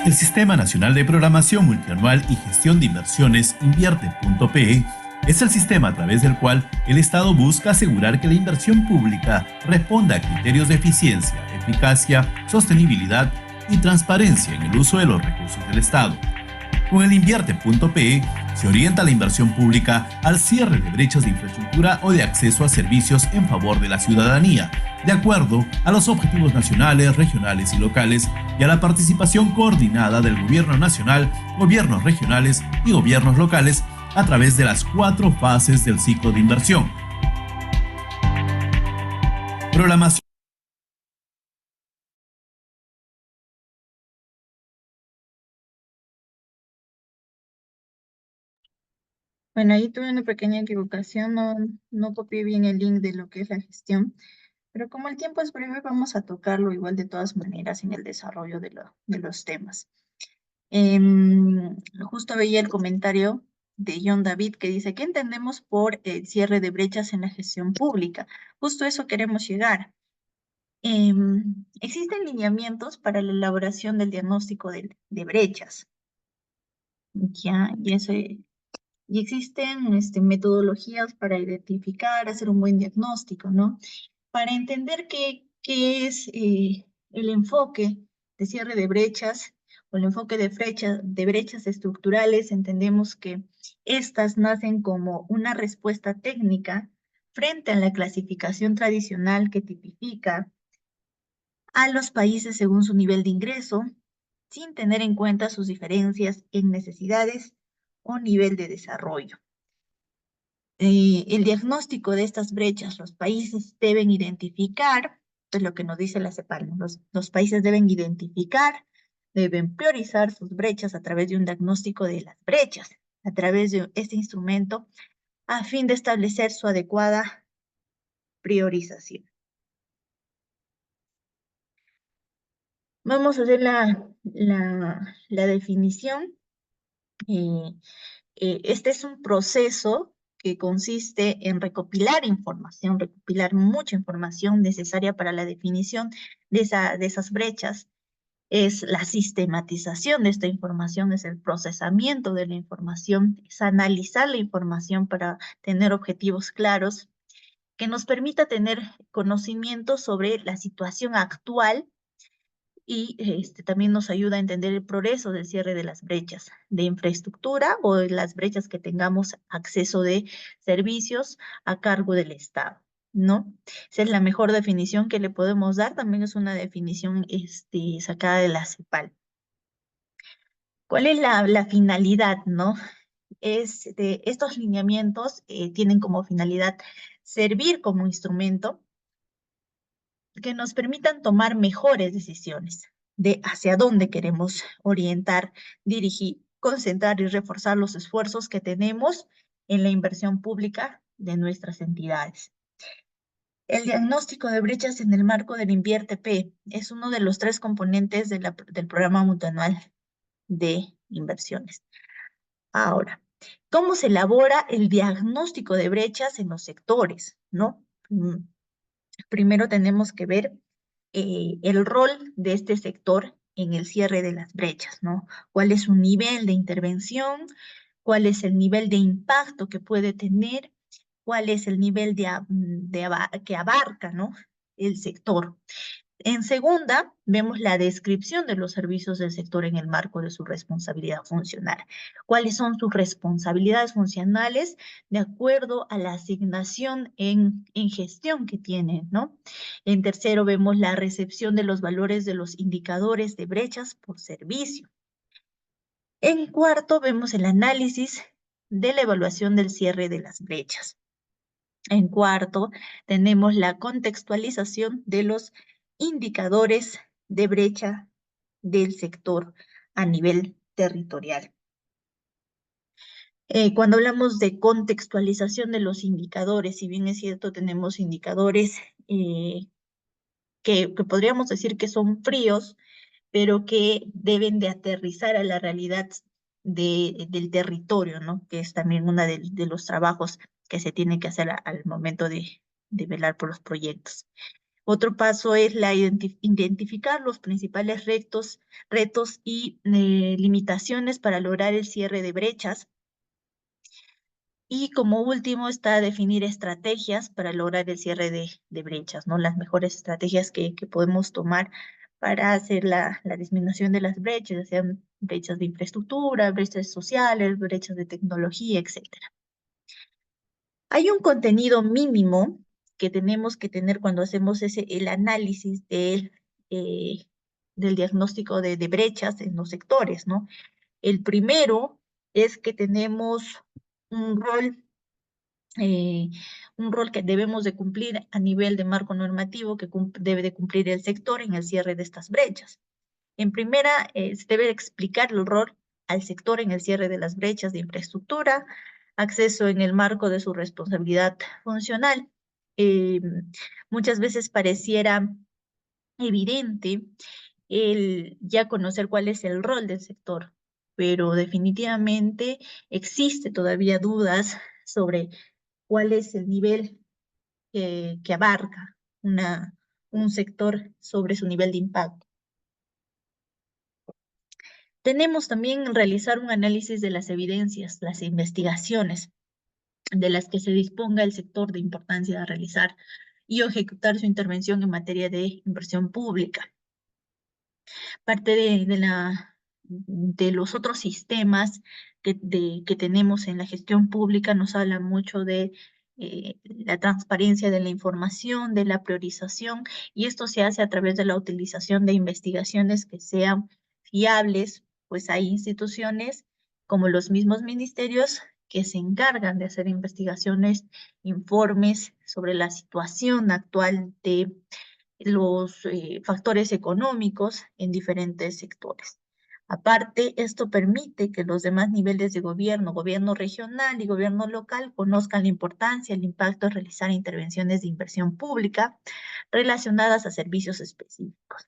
C: El Sistema Nacional de Programación Multianual y Gestión de Inversiones Invierte.pe Es el sistema a través del cual el Estado busca asegurar que la inversión pública responda a criterios de eficiencia, eficacia, sostenibilidad y transparencia en el uso de los recursos del Estado. Con el Invierte.pe se orienta la inversión pública al cierre de brechas de infraestructura o de acceso a servicios en favor de la ciudadanía, de acuerdo a los objetivos nacionales, regionales y locales, y a la participación coordinada del Gobierno Nacional, gobiernos regionales y gobiernos locales a través de las 4 fases del ciclo de inversión. Programación.
B: Bueno, ahí tuve una pequeña equivocación, no copié bien el link de lo que es la gestión, pero como el tiempo es breve, vamos a tocarlo igual de todas maneras en el desarrollo de los temas. Justo veía el comentario de John David que dice, ¿qué entendemos por el cierre de brechas en la gestión pública? Justo eso queremos llegar. Existen lineamientos para la elaboración del diagnóstico de brechas. Y existen metodologías para identificar, hacer un buen diagnóstico, ¿no? Para entender qué es el enfoque de cierre de brechas o el enfoque de brechas estructurales, entendemos que estas nacen como una respuesta técnica frente a la clasificación tradicional que tipifica a los países según su nivel de ingreso, sin tener en cuenta sus diferencias en necesidades o nivel de desarrollo. El diagnóstico de estas brechas, los países deben identificar, es lo que nos dice la CEPAL, ¿no? Los países deben identificar, deben priorizar sus brechas a través de un diagnóstico de las brechas, a través de este instrumento, a fin de establecer su adecuada priorización. Vamos a hacer la definición. Este es un proceso que consiste en recopilar mucha información necesaria para la definición de esas brechas. Es la sistematización de esta información, es el procesamiento de la información, es analizar la información para tener objetivos claros que nos permita tener conocimiento sobre la situación actual y también nos ayuda a entender el progreso del cierre de las brechas de infraestructura o de las brechas que tengamos acceso de servicios a cargo del Estado, ¿no? Esa es la mejor definición que le podemos dar, también es una definición sacada de la CEPAL. ¿Cuál es la finalidad, no? Estos lineamientos tienen como finalidad servir como instrumento que nos permitan tomar mejores decisiones de hacia dónde queremos orientar, dirigir, concentrar y reforzar los esfuerzos que tenemos en la inversión pública de nuestras entidades. El diagnóstico de brechas en el marco del Invierte.pe es uno de los 3 componentes del programa multianual de inversiones. Ahora, ¿cómo se elabora el diagnóstico de brechas en los sectores, no? Primero tenemos que ver el rol de este sector en el cierre de las brechas, ¿no? ¿Cuál es su nivel de intervención? ¿Cuál es el nivel de impacto que puede tener? ¿Cuál es el nivel que abarca, ¿no? El sector. En segunda, vemos la descripción de los servicios del sector en el marco de su responsabilidad funcional. ¿Cuáles son sus responsabilidades funcionales de acuerdo a la asignación en gestión que tienen, ¿no? En tercero, vemos la recepción de los valores de los indicadores de brechas por servicio. En cuarto, vemos el análisis de la evaluación del cierre de las brechas. En cuarto, tenemos la contextualización de los indicadores de brecha del sector a nivel territorial. Cuando hablamos de contextualización de los indicadores, si bien es cierto, tenemos indicadores que podríamos decir que son fríos, pero que deben de aterrizar a la realidad del territorio, ¿no? Que es también uno de los trabajos que se tiene que hacer al momento de velar por los proyectos. Otro paso es identificar los principales retos y limitaciones para lograr el cierre de brechas. Y como último está definir estrategias para lograr el cierre de brechas, ¿no? Las mejores estrategias que podemos tomar para hacer la disminución de las brechas, ya sean brechas de infraestructura, brechas sociales, brechas de tecnología, etcétera. Hay un contenido mínimo que tenemos que tener cuando hacemos el análisis del diagnóstico de brechas en los sectores, ¿no? El primero es que tenemos un rol, que debemos de cumplir a nivel de marco normativo que debe de cumplir el sector en el cierre de estas brechas. En primera, se debe explicar el rol al sector en el cierre de las brechas de infraestructura, acceso en el marco de su responsabilidad funcional. Muchas veces pareciera evidente el ya conocer cuál es el rol del sector, pero definitivamente existe todavía dudas sobre cuál es el nivel que abarca un sector sobre su nivel de impacto. Tenemos también realizar un análisis de las evidencias, las investigaciones de las que se disponga el sector de importancia de realizar y ejecutar su intervención en materia de inversión pública. Parte de los otros sistemas que tenemos en la gestión pública nos habla mucho de la transparencia de la información, de la priorización, y esto se hace a través de la utilización de investigaciones que sean fiables, pues hay instituciones como los mismos ministerios que se encargan de hacer investigaciones, informes sobre la situación actual de los factores económicos en diferentes sectores. Aparte, esto permite que los demás niveles de gobierno regional y gobierno local, conozcan la importancia, el impacto de realizar intervenciones de inversión pública relacionadas a servicios específicos.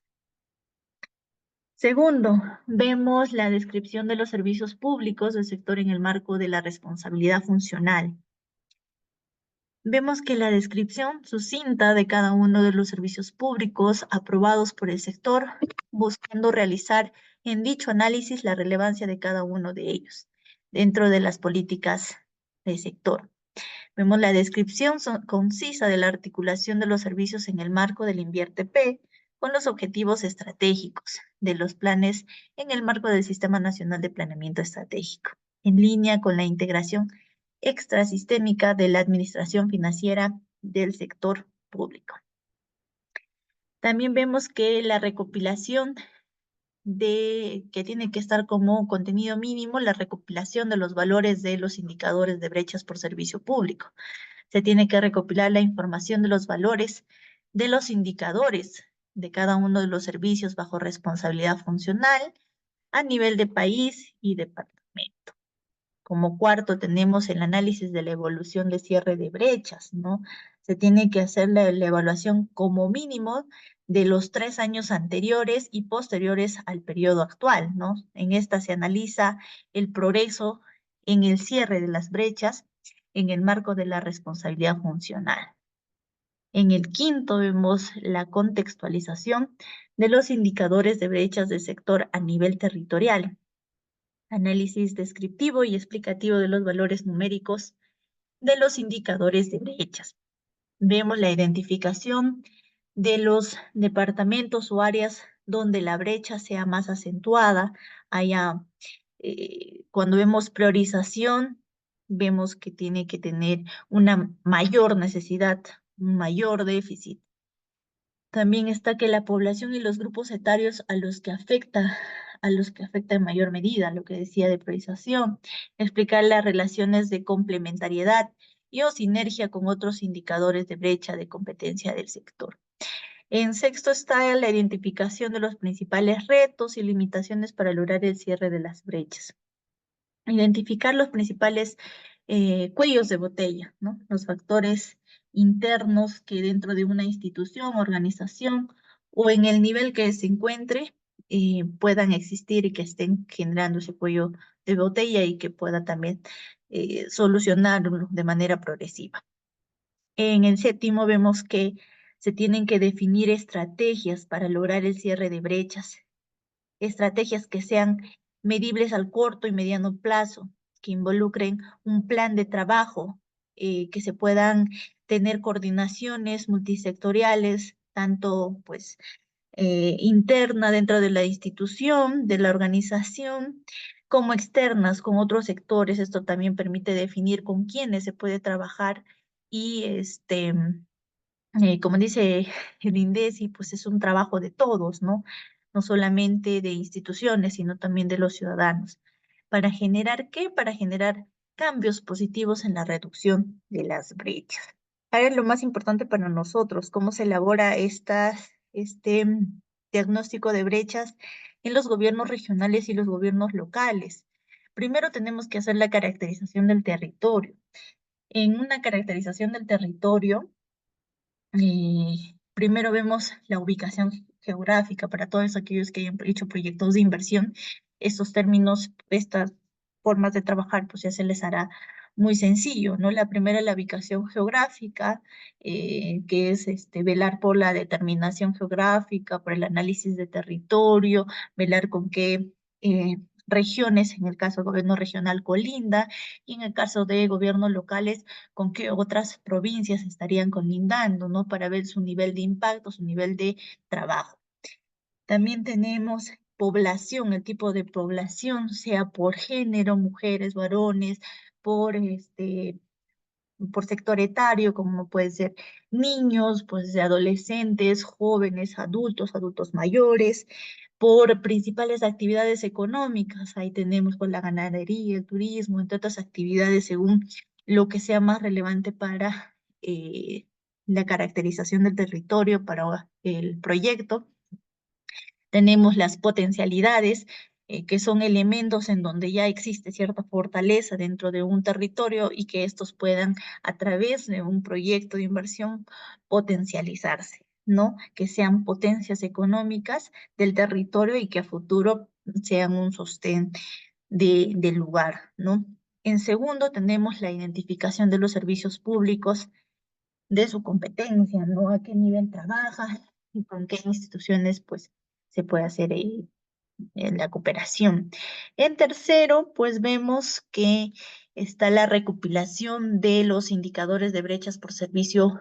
B: Segundo, vemos la descripción de los servicios públicos del sector en el marco de la responsabilidad funcional. Vemos que la descripción sucinta de cada uno de los servicios públicos aprobados por el sector, buscando realizar en dicho análisis la relevancia de cada uno de ellos dentro de las políticas del sector. Vemos la descripción concisa de la articulación de los servicios en el marco del Invierte P con los objetivos estratégicos de los planes en el marco del Sistema Nacional de Planeamiento Estratégico, en línea con la integración extrasistémica de la administración financiera del sector público. También vemos que la recopilación que tiene que estar como contenido mínimo, la recopilación de los valores de los indicadores de brechas por servicio público. Se tiene que recopilar la información de los valores de los indicadores de cada uno de los servicios bajo responsabilidad funcional a nivel de país y departamento. Como cuarto, tenemos el análisis de la evolución de cierre de brechas, ¿no? Se tiene que hacer la evaluación como mínimo de los 3 años anteriores y posteriores al periodo actual, ¿no? En esta se analiza el progreso en el cierre de las brechas en el marco de la responsabilidad funcional. En el quinto vemos la contextualización de los indicadores de brechas del sector a nivel territorial. Análisis descriptivo y explicativo de los valores numéricos de los indicadores de brechas. Vemos la identificación de los departamentos o áreas donde la brecha sea más acentuada. Cuando vemos priorización, vemos que tiene que tener una mayor necesidad, un mayor déficit. También está que la población y los grupos etarios a los que afecta en mayor medida, lo que decía de priorización, explicar las relaciones de complementariedad y o sinergia con otros indicadores de brecha de competencia del sector. En sexto está la identificación de los principales retos y limitaciones para lograr el cierre de las brechas. Identificar los principales cuellos de botella, ¿no? Los factores internos que dentro de una institución, organización o en el nivel que se encuentre puedan existir y que estén generando ese cuello de botella y que pueda también solucionarlo de manera progresiva. En el séptimo vemos que se tienen que definir estrategias para lograr el cierre de brechas, estrategias que sean medibles al corto y mediano plazo, que involucren un plan de trabajo, que se puedan tener coordinaciones multisectoriales, tanto pues interna dentro de la institución, de la organización, como externas con otros sectores. Esto también permite definir con quiénes se puede trabajar y como dice el INDECI, pues es un trabajo de todos, ¿no? No solamente de instituciones, sino también de los ciudadanos. ¿Para generar qué? Para generar cambios positivos en la reducción de las brechas. Ahora lo más importante para nosotros, cómo se elabora diagnóstico de brechas en los gobiernos regionales y los gobiernos locales. Primero tenemos que hacer la caracterización del territorio. En una caracterización del territorio, primero vemos la ubicación geográfica para todos aquellos que hayan hecho proyectos de inversión. Estos términos, estas formas de trabajar, pues ya se les hará muy sencillo, ¿no? La primera es la ubicación geográfica, que es velar por la determinación geográfica, por el análisis de territorio, velar con qué regiones, en el caso del gobierno regional, colinda, y en el caso de gobiernos locales, con qué otras provincias estarían colindando, ¿no? Para ver su nivel de impacto, su nivel de trabajo. También tenemos población, el tipo de población, sea por género, mujeres, varones, por sector etario, como puede ser niños, pues de adolescentes, jóvenes, adultos mayores, por principales actividades económicas. Ahí tenemos pues la ganadería, el turismo, entre otras actividades según lo que sea más relevante para la caracterización del territorio, para el proyecto. Tenemos las potencialidades, que son elementos en donde ya existe cierta fortaleza dentro de un territorio y que estos puedan, a través de un proyecto de inversión, potencializarse, ¿no? Que sean potencias económicas del territorio y que a futuro sean un sostén del lugar, ¿no? En segundo, tenemos la identificación de los servicios públicos, de su competencia, ¿no? A qué nivel trabaja y con qué instituciones, pues, se puede hacer la cooperación. En tercero, pues vemos que está la recopilación de los indicadores de brechas por servicio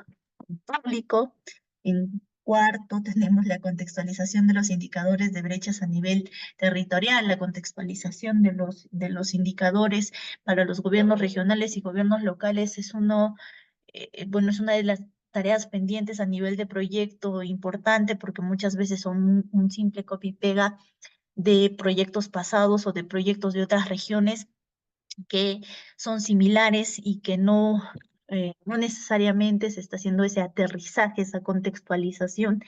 B: público. En cuarto, tenemos la contextualización de los indicadores de brechas a nivel territorial, la contextualización de los indicadores para los gobiernos regionales y gobiernos locales es es una de las tareas pendientes a nivel de proyecto importante, porque muchas veces son un simple copy-pega de proyectos pasados o de proyectos de otras regiones que son similares y que no necesariamente se está haciendo ese aterrizaje, esa contextualización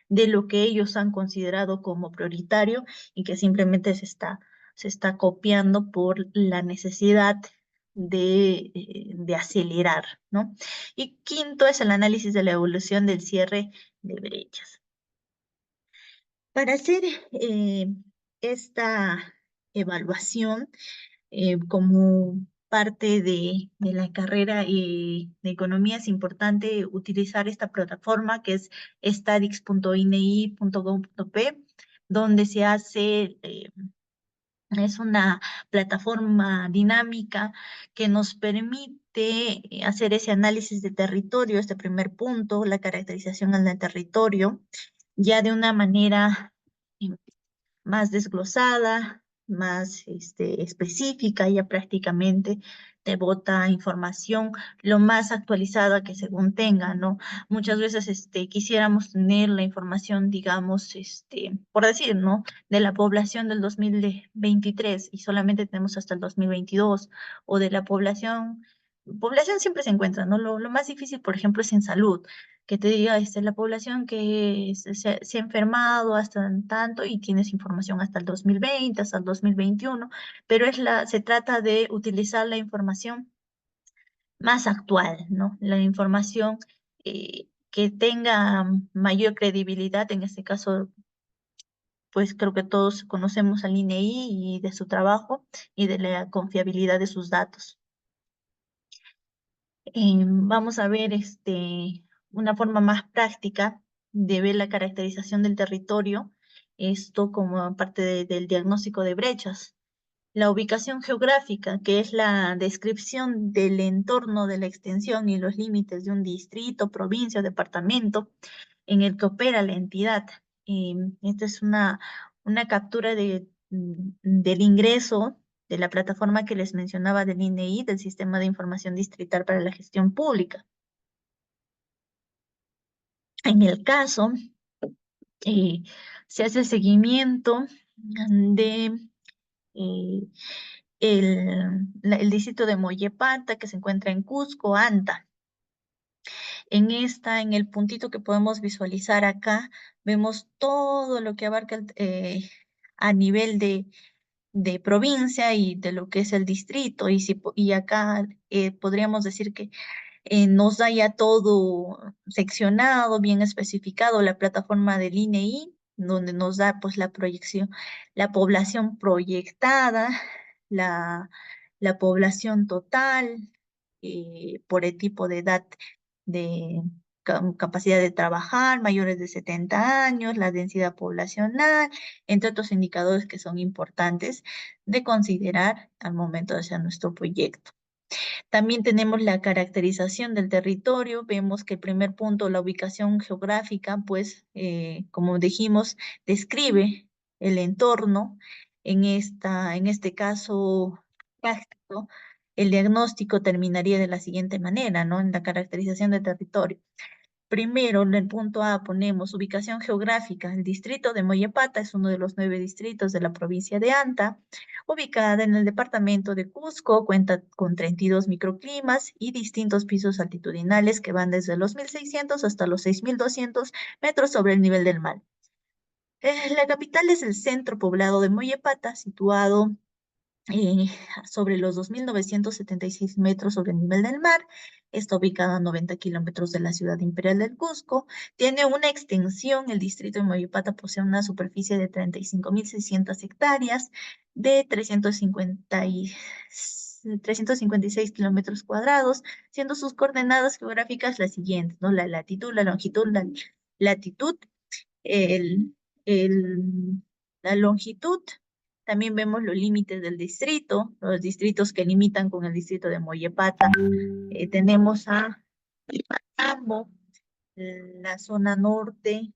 B: de lo que ellos han considerado como prioritario y que simplemente se está copiando por la necesidad de acelerar, ¿no? Y quinto es el análisis de la evolución del cierre de brechas. Para hacer esta evaluación, como parte de la carrera de economía, es importante utilizar esta plataforma que es stadix.ini.gov.p, donde es una plataforma dinámica que nos permite hacer ese análisis de territorio, este primer punto, la caracterización del territorio, ya de una manera más desglosada, más específica, ya prácticamente te bota información lo más actualizada que según tenga, ¿no? Muchas veces quisiéramos tener la información, digamos, por decir, ¿no? De la población del 2023 y solamente tenemos hasta el 2022, o de la población siempre se encuentra, ¿no? Lo más difícil, por ejemplo, es en salud, que te diga la población que se ha enfermado hasta tanto y tienes información hasta el 2020, hasta el 2021, pero se trata de utilizar la información más actual, ¿no? La información que tenga mayor credibilidad. En este caso, pues creo que todos conocemos al INEI y de su trabajo y de la confiabilidad de sus datos. Vamos a ver una forma más práctica de ver la caracterización del territorio, esto como parte del diagnóstico de brechas. La ubicación geográfica, que es la descripción del entorno de la extensión y los límites de un distrito, provincia o departamento en el que opera la entidad. Esta es una captura del ingreso de la plataforma que les mencionaba del INEI, del Sistema de Información Distrital para la Gestión Pública. En el caso, se hace el seguimiento de el distrito de Mollepata, que se encuentra en Cusco, Anta. En el puntito que podemos visualizar acá, vemos todo lo que abarca a nivel de provincia y de lo que es el distrito. Y acá podríamos decir que nos da ya todo seccionado, bien especificado la plataforma del INEI, donde nos da pues la proyección, la población proyectada, la, la población total, por el tipo de edad de capacidad de trabajar, mayores de 70 años, la densidad poblacional, entre otros indicadores que son importantes de considerar al momento de hacer nuestro proyecto. También tenemos la caracterización del territorio. Vemos que el primer punto, la ubicación geográfica, pues, como dijimos, describe el entorno. En este caso práctico, el diagnóstico terminaría de la siguiente manera, ¿no? En la caracterización del territorio. Primero, en el punto A ponemos ubicación geográfica. El distrito de Mollepata es uno de los 9 distritos de la provincia de Anta, ubicada en el departamento de Cusco, cuenta con 32 microclimas y distintos pisos altitudinales que van desde los 1.600 hasta los 6.200 metros sobre el nivel del mar. La capital es el centro poblado de Mollepata, situado sobre los 2.976 metros sobre el nivel del mar. Está ubicada a 90 kilómetros de la ciudad imperial del Cusco. Tiene una extensión, el distrito de Mollepata posee una superficie de 35.600 hectáreas de 356 kilómetros cuadrados, siendo sus coordenadas geográficas las siguientes, ¿no? La latitud, la longitud, la latitud, el, el- la longitud. También vemos los límites del distrito, los distritos que limitan con el distrito de Mollepata. Tenemos a Ambo, la zona norte,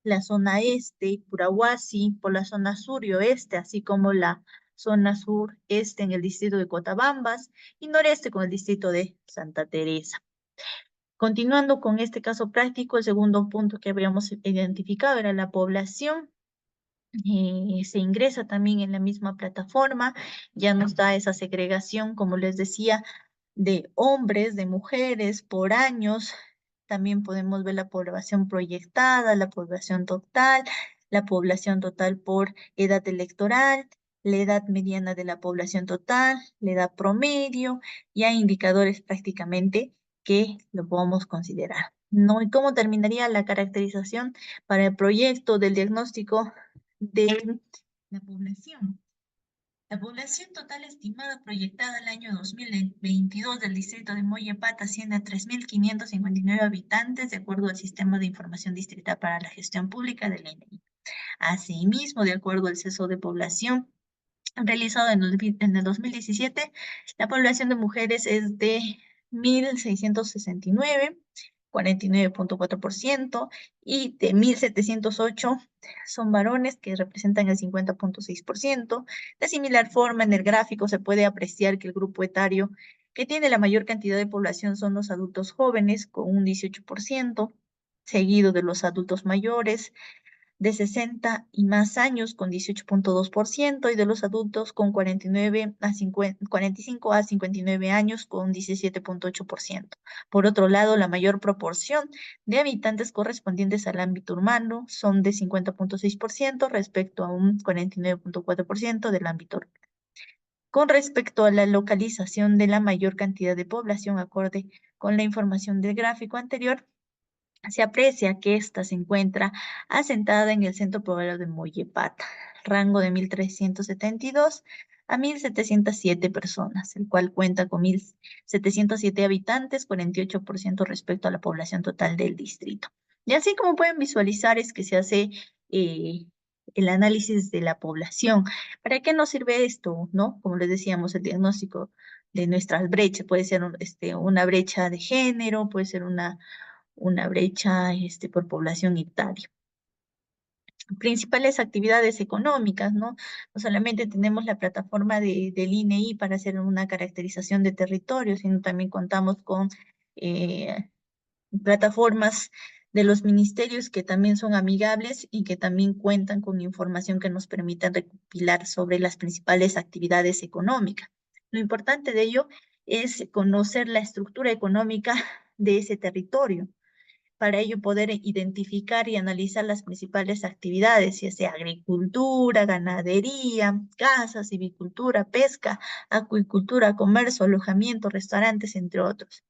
B: la zona este, Curahuasi, por la zona sur y oeste, así como la zona sur-este en el distrito de Cotabambas y noreste con el distrito de Santa Teresa. Continuando con este caso práctico, el segundo punto que habíamos identificado era la población. Se ingresa también en la misma plataforma, ya nos da esa segregación, como les decía, de hombres, de mujeres por años. También podemos ver la población proyectada, la población total por edad electoral, la edad mediana de la población total, la edad promedio, y hay indicadores prácticamente que lo podemos considerar, ¿no? ¿Y cómo terminaría la caracterización para el proyecto del diagnóstico de la población? La población total estimada proyectada al año 2022 del distrito de Mollepata asciende a 3.559 habitantes, de acuerdo al Sistema de Información Distrital para la Gestión Pública del INEI. Asimismo, de acuerdo al censo de población realizado en el 2017, la población de mujeres es de 1.669, 49.4%, y de 1.708 son varones, que representan el 50.6%. De similar forma, en el gráfico se puede apreciar que el grupo etario que tiene la mayor cantidad de población son los adultos jóvenes, con un 18%, seguido de los adultos mayores de 60 y más años con 18.2%, y de los adultos con 45 a 59 años con 17.8%. Por otro lado, la mayor proporción de habitantes correspondientes al ámbito urbano son de 50.6% respecto a un 49.4% del ámbito rural. Con respecto a la localización de la mayor cantidad de población, acorde con la información del gráfico anterior, se aprecia que ésta se encuentra asentada en el centro poblado de Mollepata, rango de 1.372 a 1.707 personas, el cual cuenta con 1.707 habitantes, 48% respecto a la población total del distrito. Y así como pueden visualizar, es que se hace el análisis de la población. ¿Para qué nos sirve esto, no? Como les decíamos, el diagnóstico de nuestras brechas. Puede ser una brecha de género, puede ser una brecha por población etaria. Principales actividades económicas, ¿no? No solamente tenemos la plataforma del INEI para hacer una caracterización de territorio, sino también contamos con plataformas de los ministerios que también son amigables y que también cuentan con información que nos permita recopilar sobre las principales actividades económicas. Lo importante de ello es conocer la estructura económica de ese territorio. Para ello poder identificar y analizar las principales actividades, ya sea agricultura, ganadería, casas, silvicultura, pesca, acuicultura, comercio, alojamiento, restaurantes, entre otros,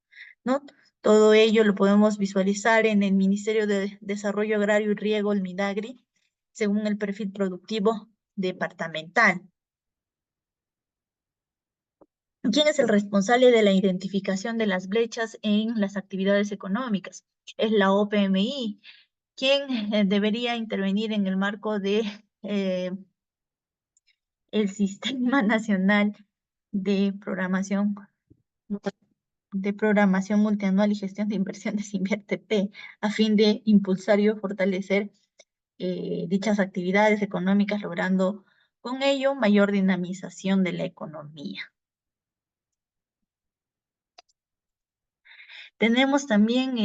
B: ¿no? Todo ello lo podemos visualizar en el Ministerio de Desarrollo Agrario y Riego, el MIDAGRI, según el perfil productivo departamental. ¿Quién es el responsable de la identificación de las brechas en las actividades económicas? Es la OPMI. ¿Quién debería intervenir en el marco de el Sistema Nacional de Programación Multianual y Gestión de Inversiones, INVIERTE-P, a fin de impulsar y fortalecer dichas actividades económicas, logrando con ello mayor dinamización de la economía? Tenemos también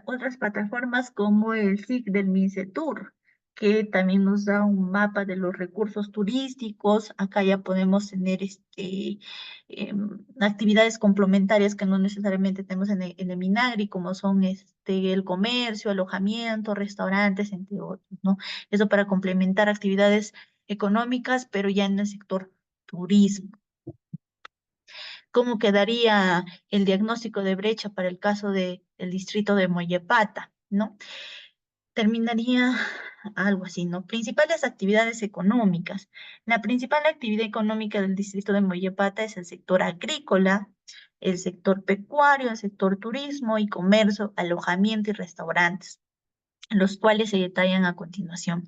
B: otras plataformas como el SIC del MINCETUR, que también nos da un mapa de los recursos turísticos. Acá ya podemos tener actividades complementarias que no necesariamente tenemos en el MINAGRI, como son el comercio, alojamiento, restaurantes, entre otros, ¿no? Eso para complementar actividades económicas, pero ya en el sector turismo. ¿Cómo quedaría el diagnóstico de brecha para el caso del distrito de Mollepata, ¿no? Terminaría algo así, ¿no? Principales actividades económicas. La principal actividad económica del distrito de Mollepata es el sector agrícola, el sector pecuario, el sector turismo y comercio, alojamiento y restaurantes, los cuales se detallan a continuación.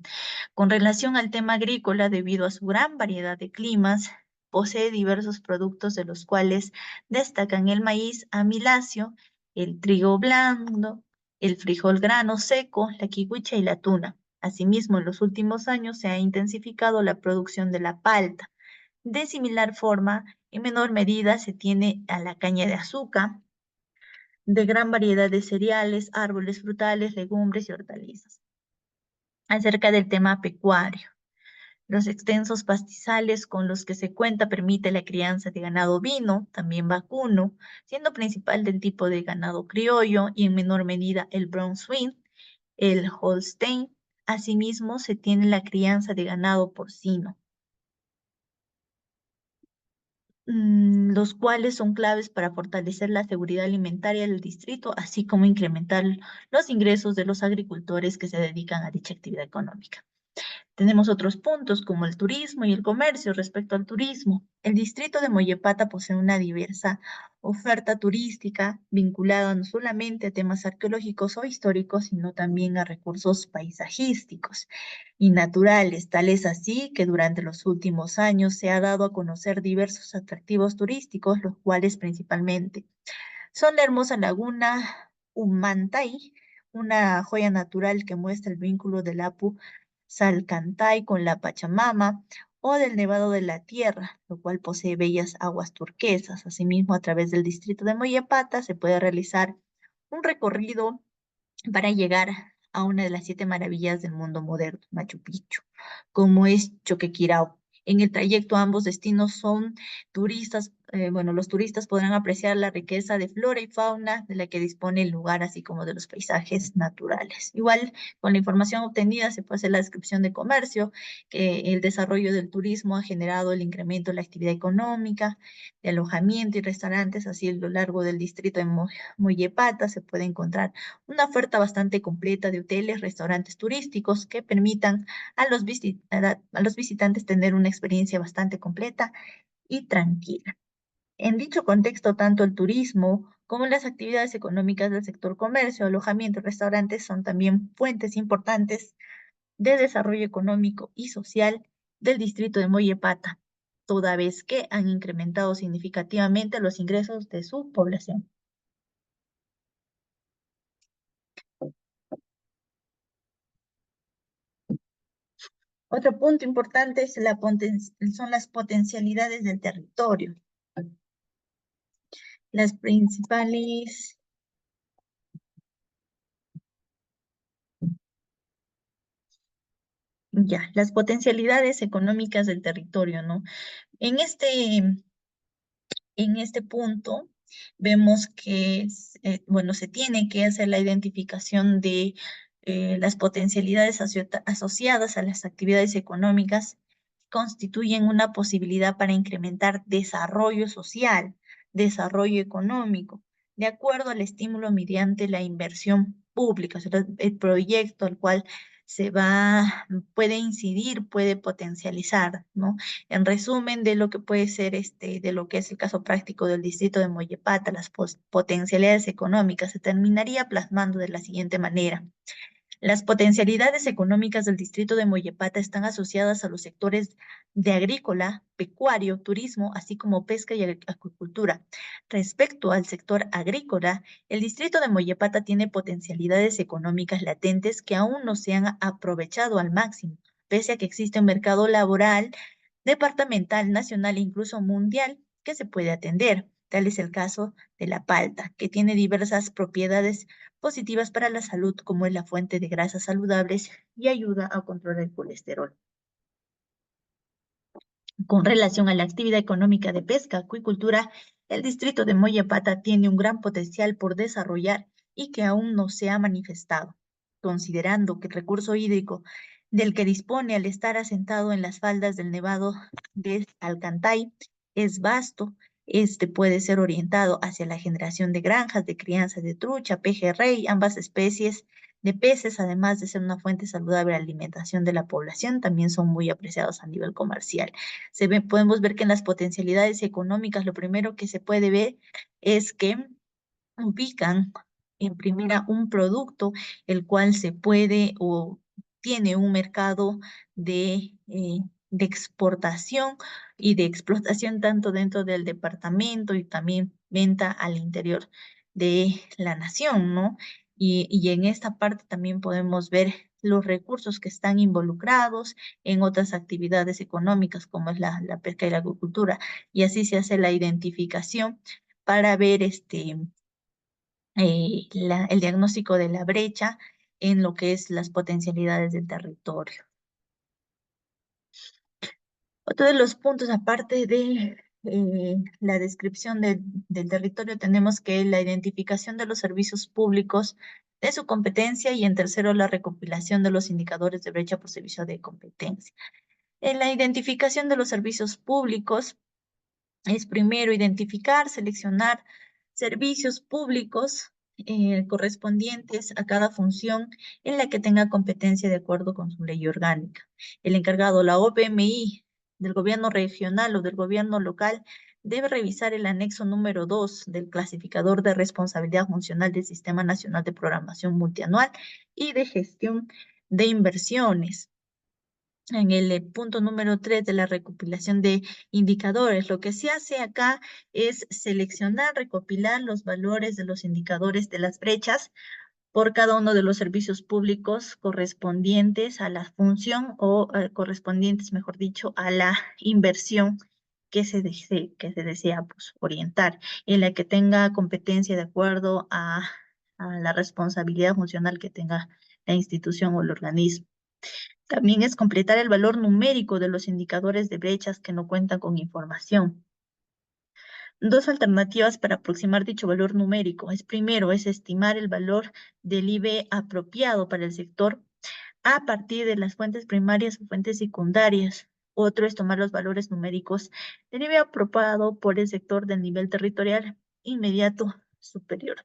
B: Con relación al tema agrícola, debido a su gran variedad de climas, posee diversos productos de los cuales destacan el maíz amiláceo, el trigo blando, el frijol grano seco, la kiwicha y la tuna. Asimismo, en los últimos años se ha intensificado la producción de la palta. De similar forma, en menor medida se tiene a la caña de azúcar, de gran variedad de cereales, árboles frutales, legumbres y hortalizas. Acerca del tema pecuario. Los extensos pastizales con los que se cuenta permite la crianza de ganado ovino, también vacuno, siendo principal del tipo de ganado criollo y en menor medida el brown swine, el Holstein. Asimismo, se tiene la crianza de ganado porcino, los cuales son claves para fortalecer la seguridad alimentaria del distrito, así como incrementar los ingresos de los agricultores que se dedican a dicha actividad económica. Tenemos otros puntos como el turismo y el comercio. Respecto al turismo, el distrito de Mollepata posee una diversa oferta turística vinculada no solamente a temas arqueológicos o históricos, sino también a recursos paisajísticos y naturales. Tal es así que durante los últimos años se ha dado a conocer diversos atractivos turísticos, los cuales principalmente son la hermosa laguna Humantay, una joya natural que muestra el vínculo del Apu Salcantay con la Pachamama, o del Nevado de la Tierra, lo cual posee bellas aguas turquesas. Asimismo, a través del distrito de Mollepata se puede realizar un recorrido para llegar a una de las 7 maravillas del mundo moderno, Machu Picchu, como es Choquequirao. En el trayecto ambos destinos son turistas, los turistas podrán apreciar la riqueza de flora y fauna de la que dispone el lugar, así como de los paisajes naturales. Igual, con la información obtenida se puede hacer la descripción de comercio, que el desarrollo del turismo ha generado el incremento de la actividad económica, de alojamiento y restaurantes, así a lo largo del distrito de Mollepata se puede encontrar una oferta bastante completa de hoteles, restaurantes turísticos que permitan a los visitantes tener una experiencia bastante completa y tranquila. En dicho contexto, tanto el turismo como las actividades económicas del sector comercio, alojamiento y restaurantes son también fuentes importantes de desarrollo económico y social del distrito de Mollepata, toda vez que han incrementado significativamente los ingresos de su población. Otro punto importante es son las potencialidades del territorio. Las principales las potencialidades económicas del territorio, ¿no? En este punto vemos que, bueno, se tiene que hacer la identificación de las potencialidades asociadas a las actividades económicas que constituyen una posibilidad para incrementar desarrollo social, desarrollo económico, de acuerdo al estímulo mediante la inversión pública, o sea, el proyecto al cual puede incidir, puede potencializar, ¿no? En resumen, de lo que puede ser de lo que es el caso práctico del distrito de Mollepata, las potencialidades económicas se terminaría plasmando de la siguiente manera. Las potencialidades económicas del distrito de Mollepata están asociadas a los sectores de agrícola, pecuario, turismo, así como pesca y acuicultura. Respecto al sector agrícola, el distrito de Mollepata tiene potencialidades económicas latentes que aún no se han aprovechado al máximo, pese a que existe un mercado laboral departamental, nacional e incluso mundial que se puede atender. Tal es el caso de la palta, que tiene diversas propiedades positivas para la salud, como es la fuente de grasas saludables y ayuda a controlar el colesterol. Con relación a la actividad económica de pesca, acuicultura, el distrito de Mollepata tiene un gran potencial por desarrollar y que aún no se ha manifestado, considerando que el recurso hídrico del que dispone al estar asentado en las faldas del Nevado de Alcantay es vasto. Este puede ser orientado hacia la generación de granjas de crianza de trucha, pejerrey, ambas especies de peces, además de ser una fuente saludable de alimentación de la población, también son muy apreciados a nivel comercial. Podemos ver que en las potencialidades económicas lo primero que se puede ver es que ubican en primera un producto el cual se puede o tiene un mercado de exportación y de explotación tanto dentro del departamento y también venta al interior de la nación, ¿no? Y en esta parte también podemos ver los recursos que están involucrados en otras actividades económicas como es la pesca y la agricultura. Y así se hace la identificación para ver el diagnóstico de la brecha en lo que es las potencialidades del territorio. Otro de los puntos, aparte de la descripción del territorio, tenemos que la identificación de los servicios públicos de su competencia y en tercero, la recopilación de los indicadores de brecha por servicio de competencia. En la identificación de los servicios públicos, es primero identificar, seleccionar servicios públicos correspondientes a cada función en la que tenga competencia de acuerdo con su ley orgánica. El encargado, la OPMI del gobierno regional o del gobierno local, debe revisar el anexo número 2 del clasificador de responsabilidad funcional del Sistema Nacional de Programación Multianual y de Gestión de Inversiones. En el punto número 3 de la recopilación de indicadores, lo que se hace acá es seleccionar, recopilar los valores de los indicadores de las brechas por cada uno de los servicios públicos correspondientes a la función o correspondientes, mejor dicho, a la inversión que se desea pues, orientar, en la que tenga competencia de acuerdo a la responsabilidad funcional que tenga la institución o el organismo. También es completar el valor numérico de los indicadores de brechas que no cuentan con información. Dos alternativas para aproximar dicho valor numérico. Primero, es estimar el valor del IB apropiado para el sector a partir de las fuentes primarias o fuentes secundarias. Otro es tomar los valores numéricos del IB apropiado por el sector del nivel territorial inmediato superior.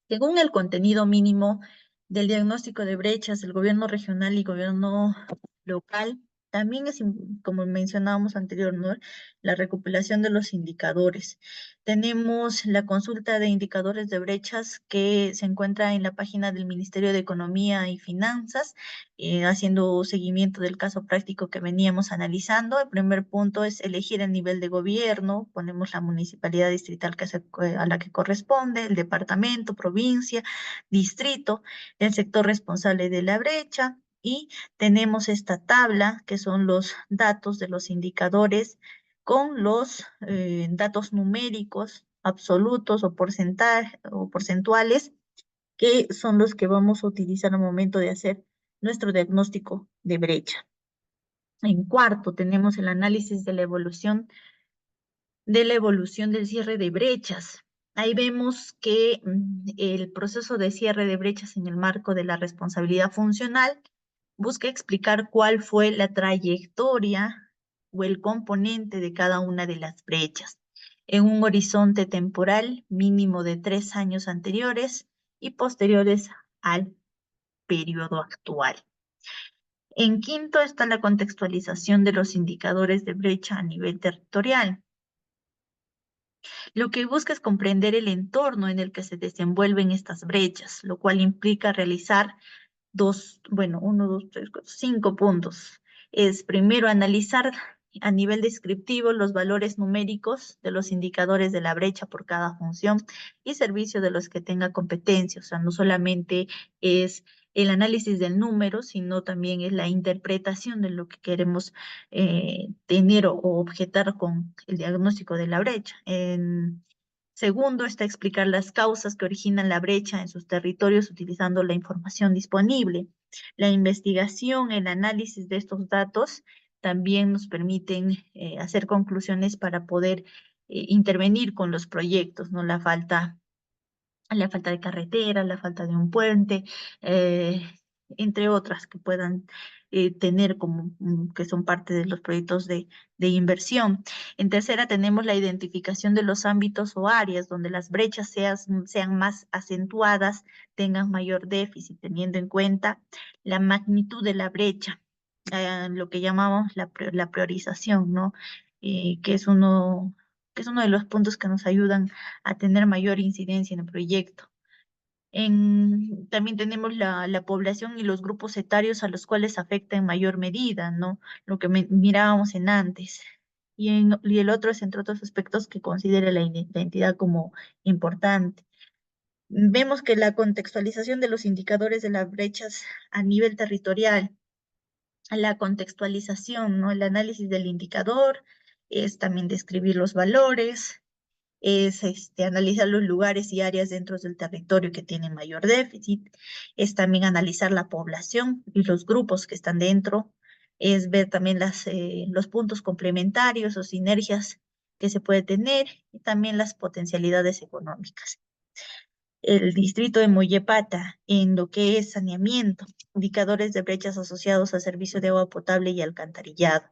B: Según el contenido mínimo del diagnóstico de brechas del gobierno regional y gobierno local, También es, como mencionábamos anterior, ¿no? La recopilación de los indicadores. Tenemos la consulta de indicadores de brechas que se encuentra en la página del Ministerio de Economía y Finanzas, haciendo seguimiento del caso práctico que veníamos analizando. El primer punto es elegir el nivel de gobierno. Ponemos la municipalidad distrital a la que corresponde, el departamento, provincia, distrito, el sector responsable de la brecha. Y tenemos esta tabla, que son los datos de los indicadores con los datos numéricos absolutos o porcentuales, que son los que vamos a utilizar al momento de hacer nuestro diagnóstico de brecha. En cuarto, tenemos el análisis de la evolución del cierre de brechas. Ahí vemos que el proceso de cierre de brechas en el marco de la responsabilidad funcional busca explicar cuál fue la trayectoria o el componente de cada una de las brechas en un horizonte temporal mínimo de 3 años anteriores y posteriores al periodo actual. En quinto está la contextualización de los indicadores de brecha a nivel territorial. Lo que busca es comprender el entorno en el que se desenvuelven estas brechas, lo cual implica realizar 5 puntos. Es primero analizar a nivel descriptivo los valores numéricos de los indicadores de la brecha por cada función y servicio de los que tenga competencia. O sea, no solamente es el análisis del número, sino también es la interpretación de lo que queremos tener o objetar con el diagnóstico de la brecha. Segundo, está explicar las causas que originan la brecha en sus territorios utilizando la información disponible. La investigación, el análisis de estos datos también nos permiten hacer conclusiones para poder intervenir con los proyectos, ¿no? La falta de carretera, la falta de un puente, entre otras que puedan tener que son parte de los proyectos de inversión. En tercera, tenemos la identificación de los ámbitos o áreas donde las brechas sean más acentuadas, tengan mayor déficit, teniendo en cuenta la magnitud de la brecha, lo que llamamos la priorización, ¿no? Que es uno de los puntos que nos ayudan a tener mayor incidencia en el proyecto. También tenemos la población y los grupos etarios a los cuales afecta en mayor medida, ¿no? Lo que mirábamos en antes. Y el otro es, entre otros aspectos, que considera la entidad como importante. Vemos que la contextualización de los indicadores de las brechas a nivel territorial, la contextualización, ¿no? El análisis del indicador, es también describir los valores, es analizar los lugares y áreas dentro del territorio que tienen mayor déficit, es también analizar la población y los grupos que están dentro, es ver también los puntos complementarios o sinergias que se puede tener y también las potencialidades económicas. El distrito de Mollepata, en lo que es saneamiento, indicadores de brechas asociados a servicio de agua potable y alcantarillado.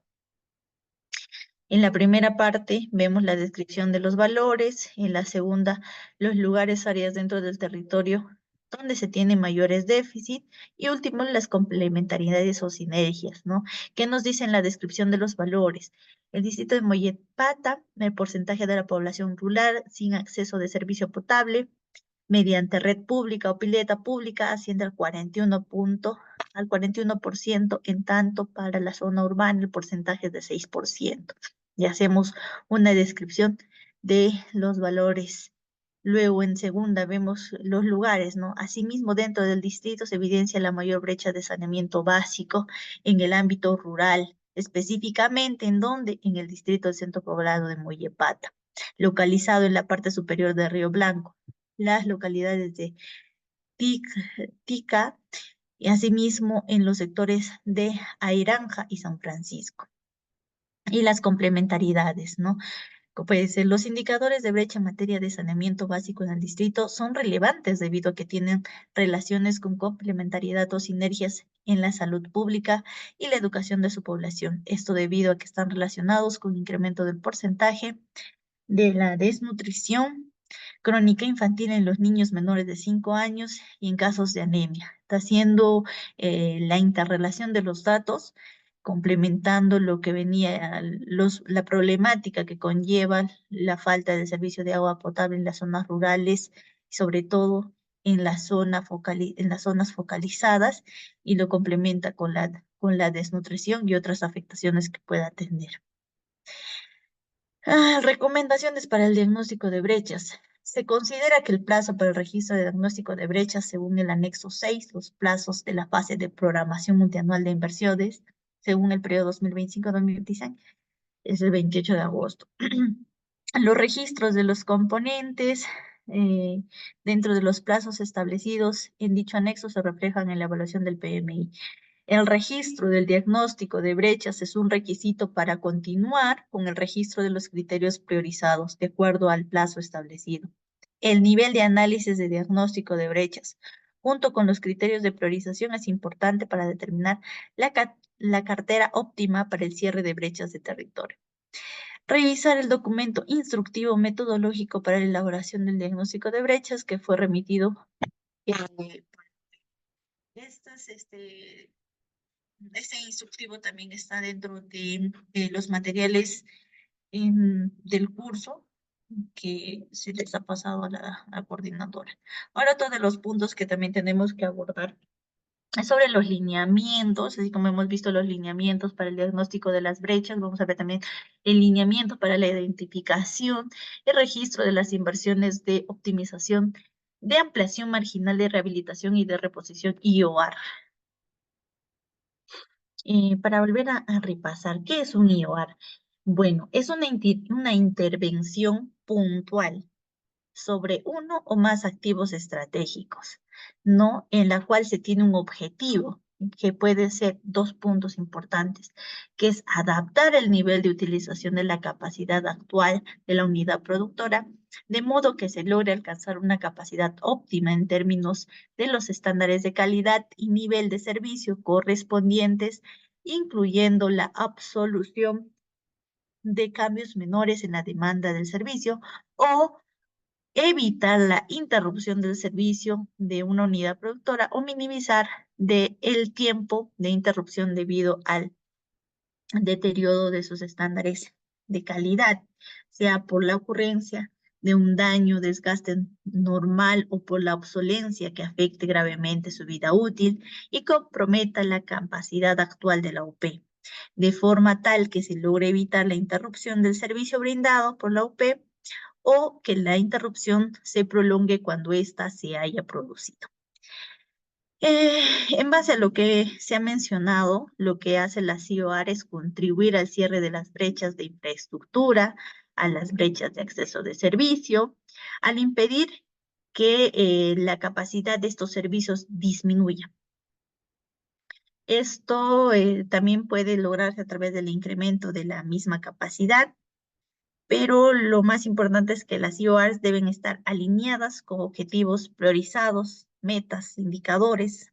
B: En la primera parte vemos la descripción de los valores, en la segunda los lugares, áreas dentro del territorio donde se tienen mayores déficits y último las complementariedades o sinergias, ¿no? ¿Qué nos dice en la descripción de los valores? El distrito de Mollepata, el porcentaje de la población rural sin acceso de servicio potable mediante red pública o pileta pública asciende al 41%, en tanto para la zona urbana el porcentaje es de 6%. Y hacemos una descripción de los valores. Luego, en segunda, vemos los lugares, ¿no? Asimismo, dentro del distrito se evidencia la mayor brecha de saneamiento básico en el ámbito rural, específicamente en donde, en el distrito del centro poblado de Mollepata, localizado en la parte superior de Río Blanco, las localidades de Tica y asimismo en los sectores de Airanja y San Francisco. Y las complementariedades, ¿no? Pues los indicadores de brecha en materia de saneamiento básico en el distrito son relevantes debido a que tienen relaciones con complementariedad o sinergias en la salud pública y la educación de su población. Esto debido a que están relacionados con incremento del porcentaje de la desnutrición crónica infantil en los niños menores de 5 años y en casos de anemia. Está haciendo la interrelación de los datos complementando lo que venía, la problemática que conlleva la falta de servicio de agua potable en las zonas rurales, sobre todo en en las zonas focalizadas, y lo complementa con la desnutrición y otras afectaciones que pueda tener. Recomendaciones para el diagnóstico de brechas. Se considera que el plazo para el registro de diagnóstico de brechas, según el anexo 6, los plazos de la fase de programación multianual de inversiones, según el periodo 2025-2026, es el 28 de agosto. Los registros de los componentes dentro de los plazos establecidos en dicho anexo se reflejan en la evaluación del PMI. El registro del diagnóstico de brechas es un requisito para continuar con el registro de los criterios priorizados de acuerdo al plazo establecido. El nivel de análisis de diagnóstico de brechas, junto con los criterios de priorización, es importante para determinar la cartera óptima para el cierre de brechas de territorio. Revisar el documento instructivo metodológico para la elaboración del diagnóstico de brechas que fue remitido. Este instructivo también está dentro de los materiales del curso que se les ha pasado a la coordinadora. Ahora, todos los puntos que también tenemos que abordar es sobre los lineamientos, así como hemos visto los lineamientos para el diagnóstico de las brechas, vamos a ver también el lineamiento para la identificación y registro de las inversiones de optimización, de ampliación marginal, de rehabilitación y de reposición IOR. Para volver a repasar, ¿qué es un IOR? Bueno, es una intervención puntual sobre uno o más activos estratégicos, ¿no? En la cual se tiene un objetivo, que puede ser dos puntos importantes, que es adaptar el nivel de utilización de la capacidad actual de la unidad productora, de modo que se logre alcanzar una capacidad óptima en términos de los estándares de calidad y nivel de servicio correspondientes, incluyendo la absolución de cambios menores en la demanda del servicio o evitar la interrupción del servicio de una unidad productora o minimizar el tiempo de interrupción debido al deterioro de sus estándares de calidad, sea por la ocurrencia de un daño, desgaste normal o por la obsolencia que afecte gravemente su vida útil y comprometa la capacidad actual de la UP, de forma tal que se logre evitar la interrupción del servicio brindado por la UP o que la interrupción se prolongue cuando ésta se haya producido. En base a lo que se ha mencionado, lo que hace la CIOAR es contribuir al cierre de las brechas de infraestructura, a las brechas de acceso de servicio, al impedir que la capacidad de estos servicios disminuya. Esto también puede lograrse a través del incremento de la misma capacidad, pero lo más importante es que las IORs deben estar alineadas con objetivos priorizados, metas, indicadores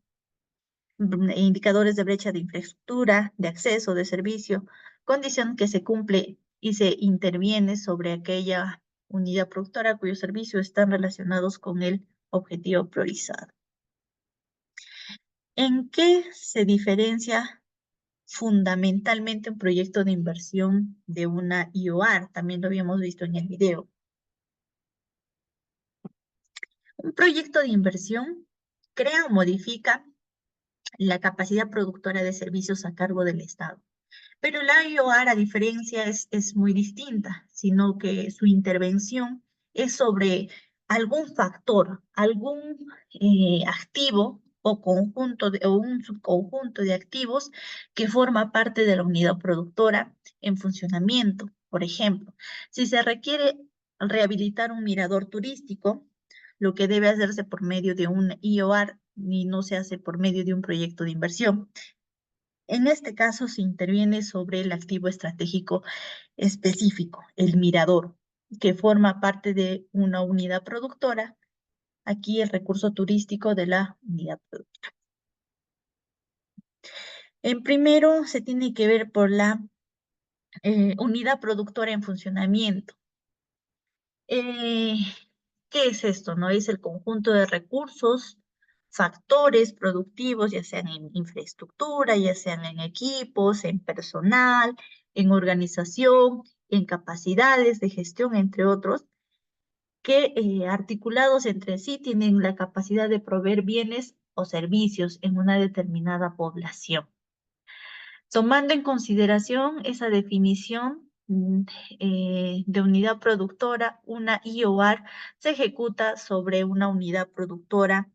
B: de brecha de infraestructura, de acceso, de servicio, condición que se cumple y se interviene sobre aquella unidad productora cuyos servicios están relacionados con el objetivo priorizado. ¿En qué se diferencia fundamentalmente un proyecto de inversión de una IOR? También lo habíamos visto en el video. Un proyecto de inversión crea o modifica la capacidad productora de servicios a cargo del Estado. Pero la IOR, a diferencia, es muy distinta, sino que su intervención es sobre algún factor, algún activo o un subconjunto de activos que forma parte de la unidad productora en funcionamiento. Por ejemplo, si se requiere rehabilitar un mirador turístico, lo que debe hacerse por medio de un IOR y no se hace por medio de un proyecto de inversión. En este caso se interviene sobre el activo estratégico específico, el mirador, que forma parte de una unidad productora. Aquí el recurso turístico de la unidad productora. En primero se tiene que ver por la unidad productora en funcionamiento. ¿Qué es esto? ¿No? Es el conjunto de recursos factores productivos, ya sean en infraestructura, ya sean en equipos, en personal, en organización, en capacidades de gestión, entre otros, que articulados entre sí tienen la capacidad de proveer bienes o servicios en una determinada población. Tomando en consideración esa definición de unidad productora, una IOR se ejecuta sobre una unidad productora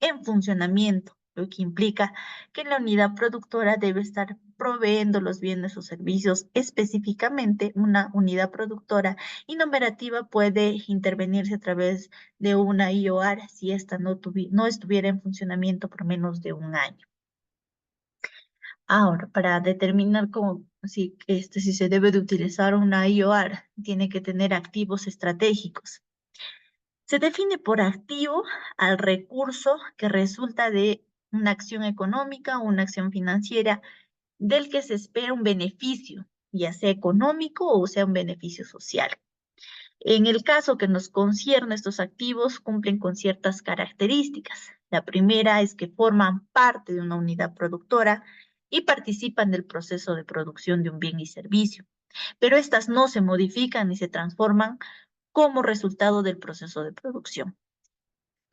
B: en funcionamiento, lo que implica que la unidad productora debe estar proveyendo los bienes o servicios específicamente. Una unidad productora y numerativa puede intervenirse a través de una IOR si ésta no estuviera en funcionamiento por menos de un año. Ahora, para determinar si se debe de utilizar una IOR, tiene que tener activos estratégicos. Se define por activo al recurso que resulta de una acción económica o una acción financiera del que se espera un beneficio, ya sea económico o sea un beneficio social. En el caso que nos concierne, estos activos cumplen con ciertas características. La primera es que forman parte de una unidad productora y participan del proceso de producción de un bien y servicio, pero estas no se modifican ni se transforman como resultado del proceso de producción.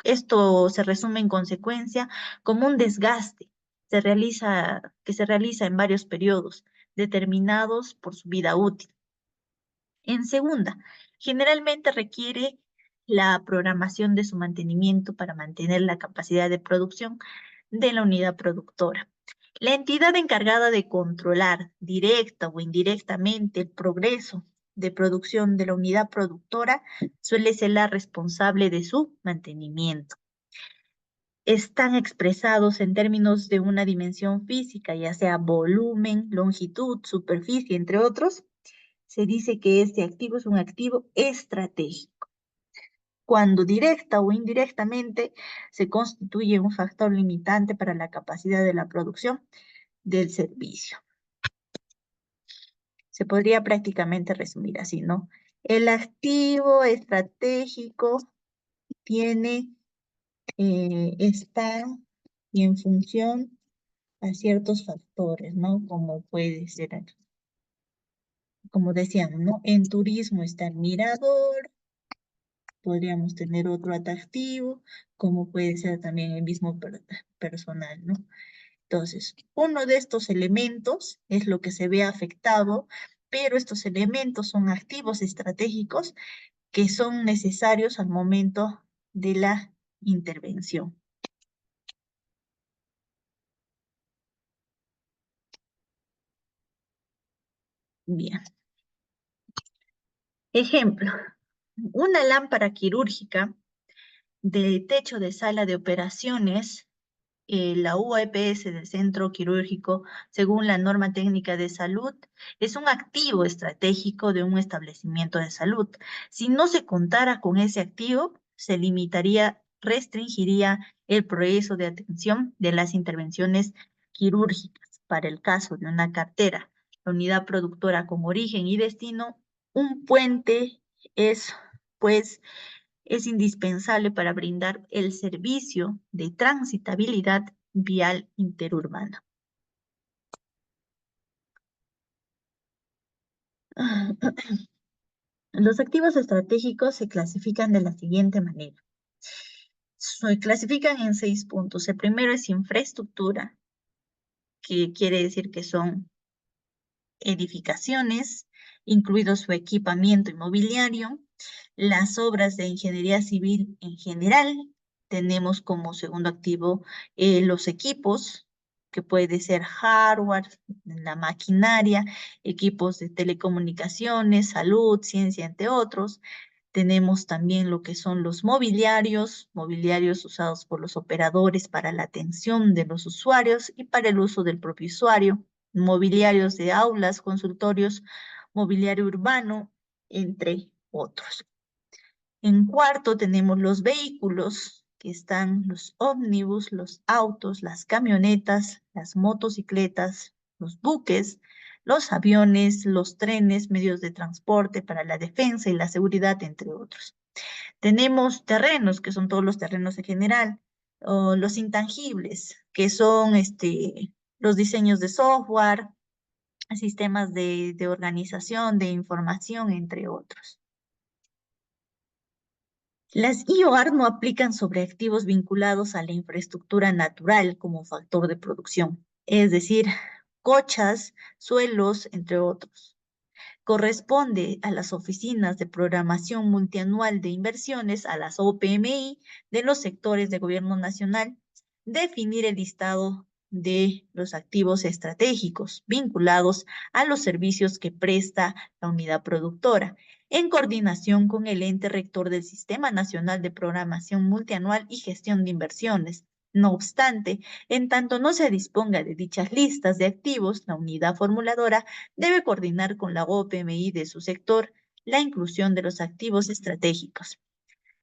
B: Esto se resume en consecuencia como un desgaste que se realiza en varios periodos determinados por su vida útil. En segunda, generalmente requiere la programación de su mantenimiento para mantener la capacidad de producción de la unidad productora. La entidad encargada de controlar directa o indirectamente el progreso de producción de la unidad productora suele ser la responsable de su mantenimiento. Están expresados en términos de una dimensión física, ya sea volumen, longitud, superficie, entre otros. Se dice que este activo es un activo estratégico, cuando directa o indirectamente se constituye un factor limitante para la capacidad de la producción del servicio. Se podría prácticamente resumir así, ¿no? El activo estratégico está en función a ciertos factores, ¿no? Como puede ser, como decíamos, ¿no? En turismo está el mirador. Podríamos tener otro atractivo, como puede ser también el mismo personal, ¿no? Entonces, uno de estos elementos es lo que se ve afectado, pero estos elementos son activos estratégicos que son necesarios al momento de la intervención. Bien. Ejemplo, una lámpara quirúrgica de techo de sala de operaciones, la UAPS del centro quirúrgico, según la norma técnica de salud, es un activo estratégico de un establecimiento de salud. Si no se contara con ese activo, se restringiría el progreso de atención de las intervenciones quirúrgicas. Para el caso de una cartera, la unidad productora con origen y destino, un puente es, pues, es indispensable para brindar el servicio de transitabilidad vial interurbana. Los activos estratégicos se clasifican de la siguiente manera. Se clasifican en 6 puntos. El primero es infraestructura, que quiere decir que son edificaciones, incluido su equipamiento inmobiliario, las obras de ingeniería civil en general. Tenemos como segundo activo los equipos, que puede ser hardware, la maquinaria, equipos de telecomunicaciones, salud, ciencia, entre otros. Tenemos también lo que son los mobiliarios usados por los operadores para la atención de los usuarios y para el uso del propio usuario. Mobiliarios de aulas, consultorios, mobiliario urbano, entre otros. En cuarto tenemos los vehículos, que están los ómnibus, los autos, las camionetas, las motocicletas, los buques, los aviones, los trenes, medios de transporte para la defensa y la seguridad, entre otros. Tenemos terrenos, que son todos los terrenos en general, o los intangibles, que son los diseños de software, sistemas de organización, de información, entre otros. Las IOR no aplican sobre activos vinculados a la infraestructura natural como factor de producción, es decir, cochas, suelos, entre otros. Corresponde a las oficinas de programación multianual de inversiones, a las OPMI, de los sectores de gobierno nacional, definir el listado de los activos estratégicos vinculados a los servicios que presta la unidad productora, en coordinación con el ente rector del Sistema Nacional de Programación Multianual y Gestión de Inversiones. No obstante, en tanto no se disponga de dichas listas de activos, la unidad formuladora debe coordinar con la OPMI de su sector la inclusión de los activos estratégicos.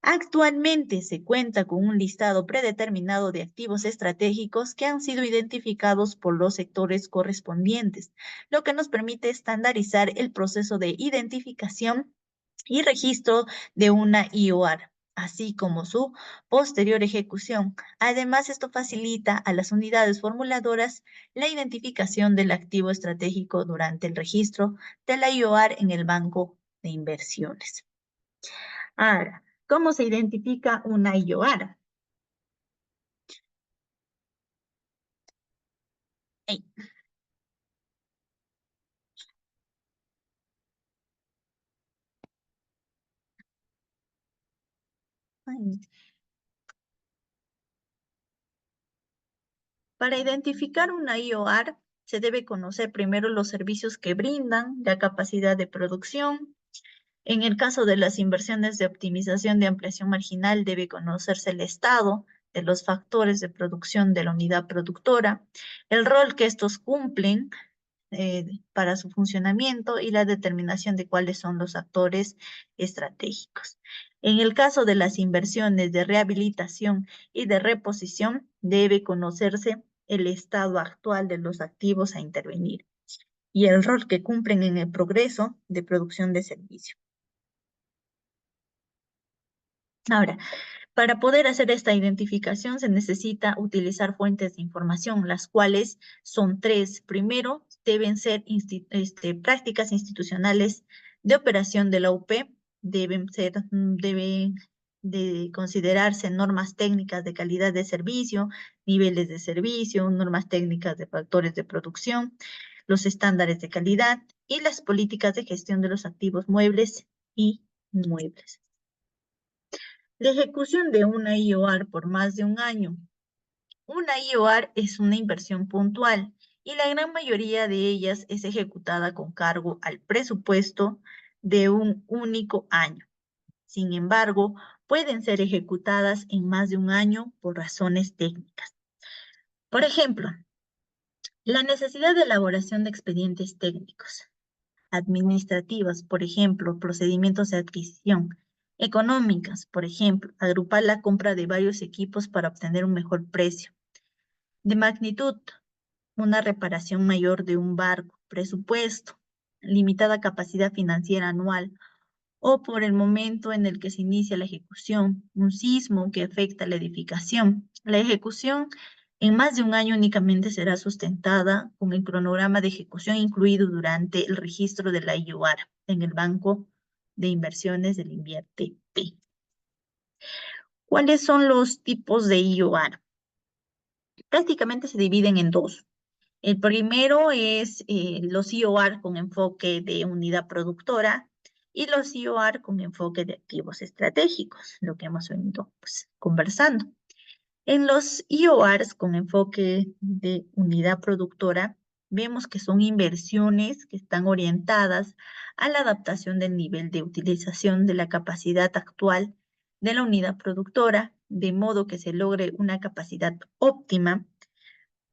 B: Actualmente se cuenta con un listado predeterminado de activos estratégicos que han sido identificados por los sectores correspondientes, lo que nos permite estandarizar el proceso de identificación y registro de una IOR, así como su posterior ejecución. Además, esto facilita a las unidades formuladoras la identificación del activo estratégico durante el registro de la IOR en el banco de inversiones. Ahora, ¿cómo se identifica una IOR? Hey. Ay. Para identificar una IOR, se debe conocer primero los servicios que brindan, la capacidad de producción. En el caso de las inversiones de optimización de ampliación marginal, debe conocerse el estado de los factores de producción de la unidad productora, el rol que estos cumplen para su funcionamiento y la determinación de cuáles son los actores estratégicos. En el caso de las inversiones de rehabilitación y de reposición, debe conocerse el estado actual de los activos a intervenir y el rol que cumplen en el progreso de producción de servicio. Ahora, para poder hacer esta identificación se necesita utilizar fuentes de información, las cuales son tres. Primero, deben ser prácticas institucionales de operación de la UP, deben de considerarse normas técnicas de calidad de servicio, niveles de servicio, normas técnicas de factores de producción, los estándares de calidad y las políticas de gestión de los activos muebles y inmuebles. La ejecución de una IOR por más de un año. Una IOR es una inversión puntual y la gran mayoría de ellas es ejecutada con cargo al presupuesto de un único año. Sin embargo, pueden ser ejecutadas en más de un año por razones técnicas. Por ejemplo, la necesidad de elaboración de expedientes técnicos, administrativas, por ejemplo, procedimientos de adquisición, económicas, por ejemplo, agrupar la compra de varios equipos para obtener un mejor precio. De magnitud, una reparación mayor de un barco, presupuesto, limitada capacidad financiera anual, o por el momento en el que se inicia la ejecución, un sismo que afecta la edificación. La ejecución en más de un año únicamente será sustentada con el cronograma de ejecución incluido durante el registro de la IOR en el Banco de Inversiones del Invierte P. ¿Cuáles son los tipos de IOR? Prácticamente se dividen en dos. El primero es los IOR con enfoque de unidad productora y los IOR con enfoque de activos estratégicos, lo que hemos venido conversando. En los IORs con enfoque de unidad productora, vemos que son inversiones que están orientadas a la adaptación del nivel de utilización de la capacidad actual de la unidad productora, de modo que se logre una capacidad óptima.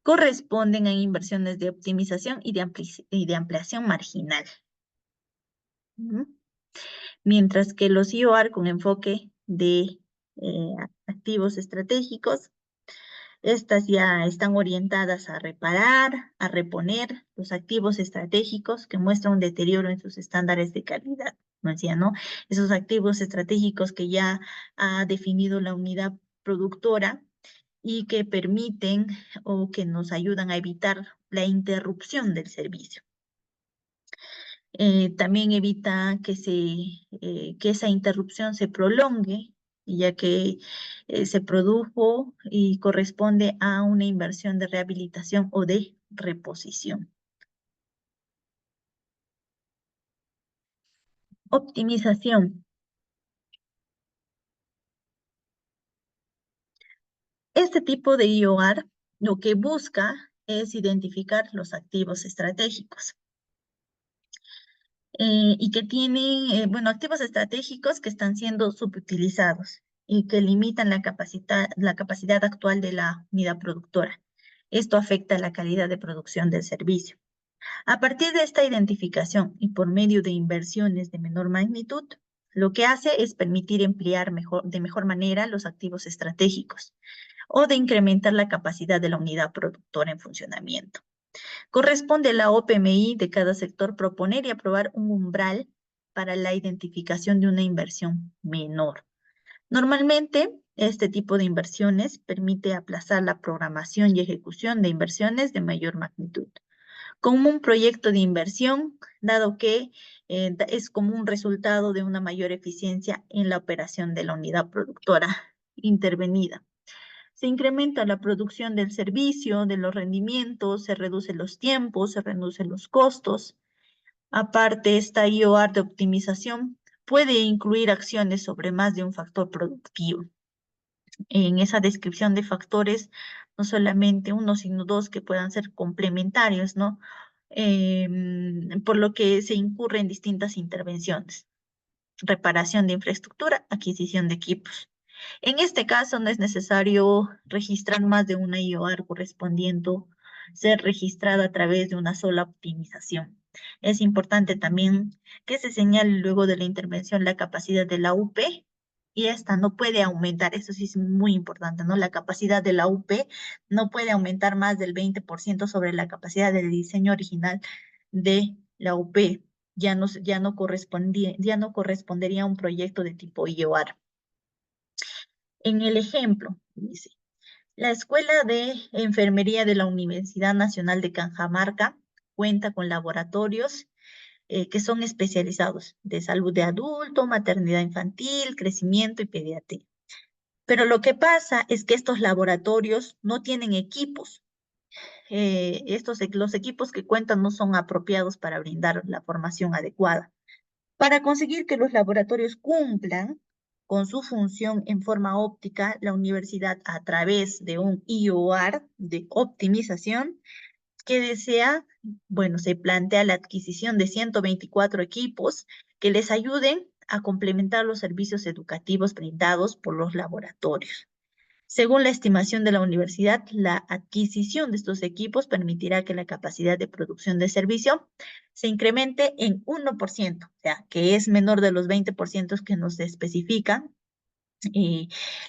B: Corresponden a inversiones de optimización y de ampliación marginal. Mientras que los IOR con enfoque de activos estratégicos, estas ya están orientadas a reparar, a reponer los activos estratégicos que muestran un deterioro en sus estándares de calidad. ¿No decía, no? Esos activos estratégicos que ya ha definido la unidad productora y que permiten o que nos ayudan a evitar la interrupción del servicio. También evita que esa interrupción se prolongue, ya que se produjo y corresponde a una inversión de rehabilitación o de reposición. Optimización. Este tipo de IOR lo que busca es identificar los activos estratégicos. Y que tienen, activos estratégicos que están siendo subutilizados y que limitan la capacidad actual de la unidad productora. Esto afecta la calidad de producción del servicio. A partir de esta identificación y por medio de inversiones de menor magnitud, lo que hace es permitir emplear de mejor manera los activos estratégicos o de incrementar la capacidad de la unidad productora en funcionamiento. Corresponde a la OPMI de cada sector proponer y aprobar un umbral para la identificación de una inversión menor. Normalmente, este tipo de inversiones permite aplazar la programación y ejecución de inversiones de mayor magnitud. Como un proyecto de inversión, dado que es como un resultado de una mayor eficiencia en la operación de la unidad productora intervenida. Se incrementa la producción del servicio, de los rendimientos, se reducen los tiempos, se reducen los costos. Aparte, esta IOR de optimización puede incluir acciones sobre más de un factor productivo. En esa descripción de factores, no solamente uno, sino dos que puedan ser complementarios, ¿no? Por lo que se incurre en distintas intervenciones. Reparación de infraestructura, adquisición de equipos. En este caso no es necesario registrar más de una IOR correspondiendo ser registrada a través de una sola optimización. Es importante también que se señale luego de la intervención la capacidad de la UP y esta no puede aumentar, eso sí es muy importante, ¿no? La capacidad de la UP no puede aumentar más del 20% sobre la capacidad del diseño original de la UP. Ya no correspondería a un proyecto de tipo IOR. En el ejemplo, dice, la Escuela de Enfermería de la Universidad Nacional de Cajamarca cuenta con laboratorios que son especializados de salud de adulto, maternidad infantil, crecimiento y pediatría. Pero lo que pasa es que estos laboratorios no tienen equipos. Los equipos que cuentan no son apropiados para brindar la formación adecuada. Para conseguir que los laboratorios cumplan con su función en forma óptica, la universidad, a través de un IOR de optimización que desea, se plantea la adquisición de 124 equipos que les ayuden a complementar los servicios educativos brindados por los laboratorios. Según la estimación de la universidad, la adquisición de estos equipos permitirá que la capacidad de producción de servicio se incremente en 1%, o sea, que es menor de los 20% que nos especifican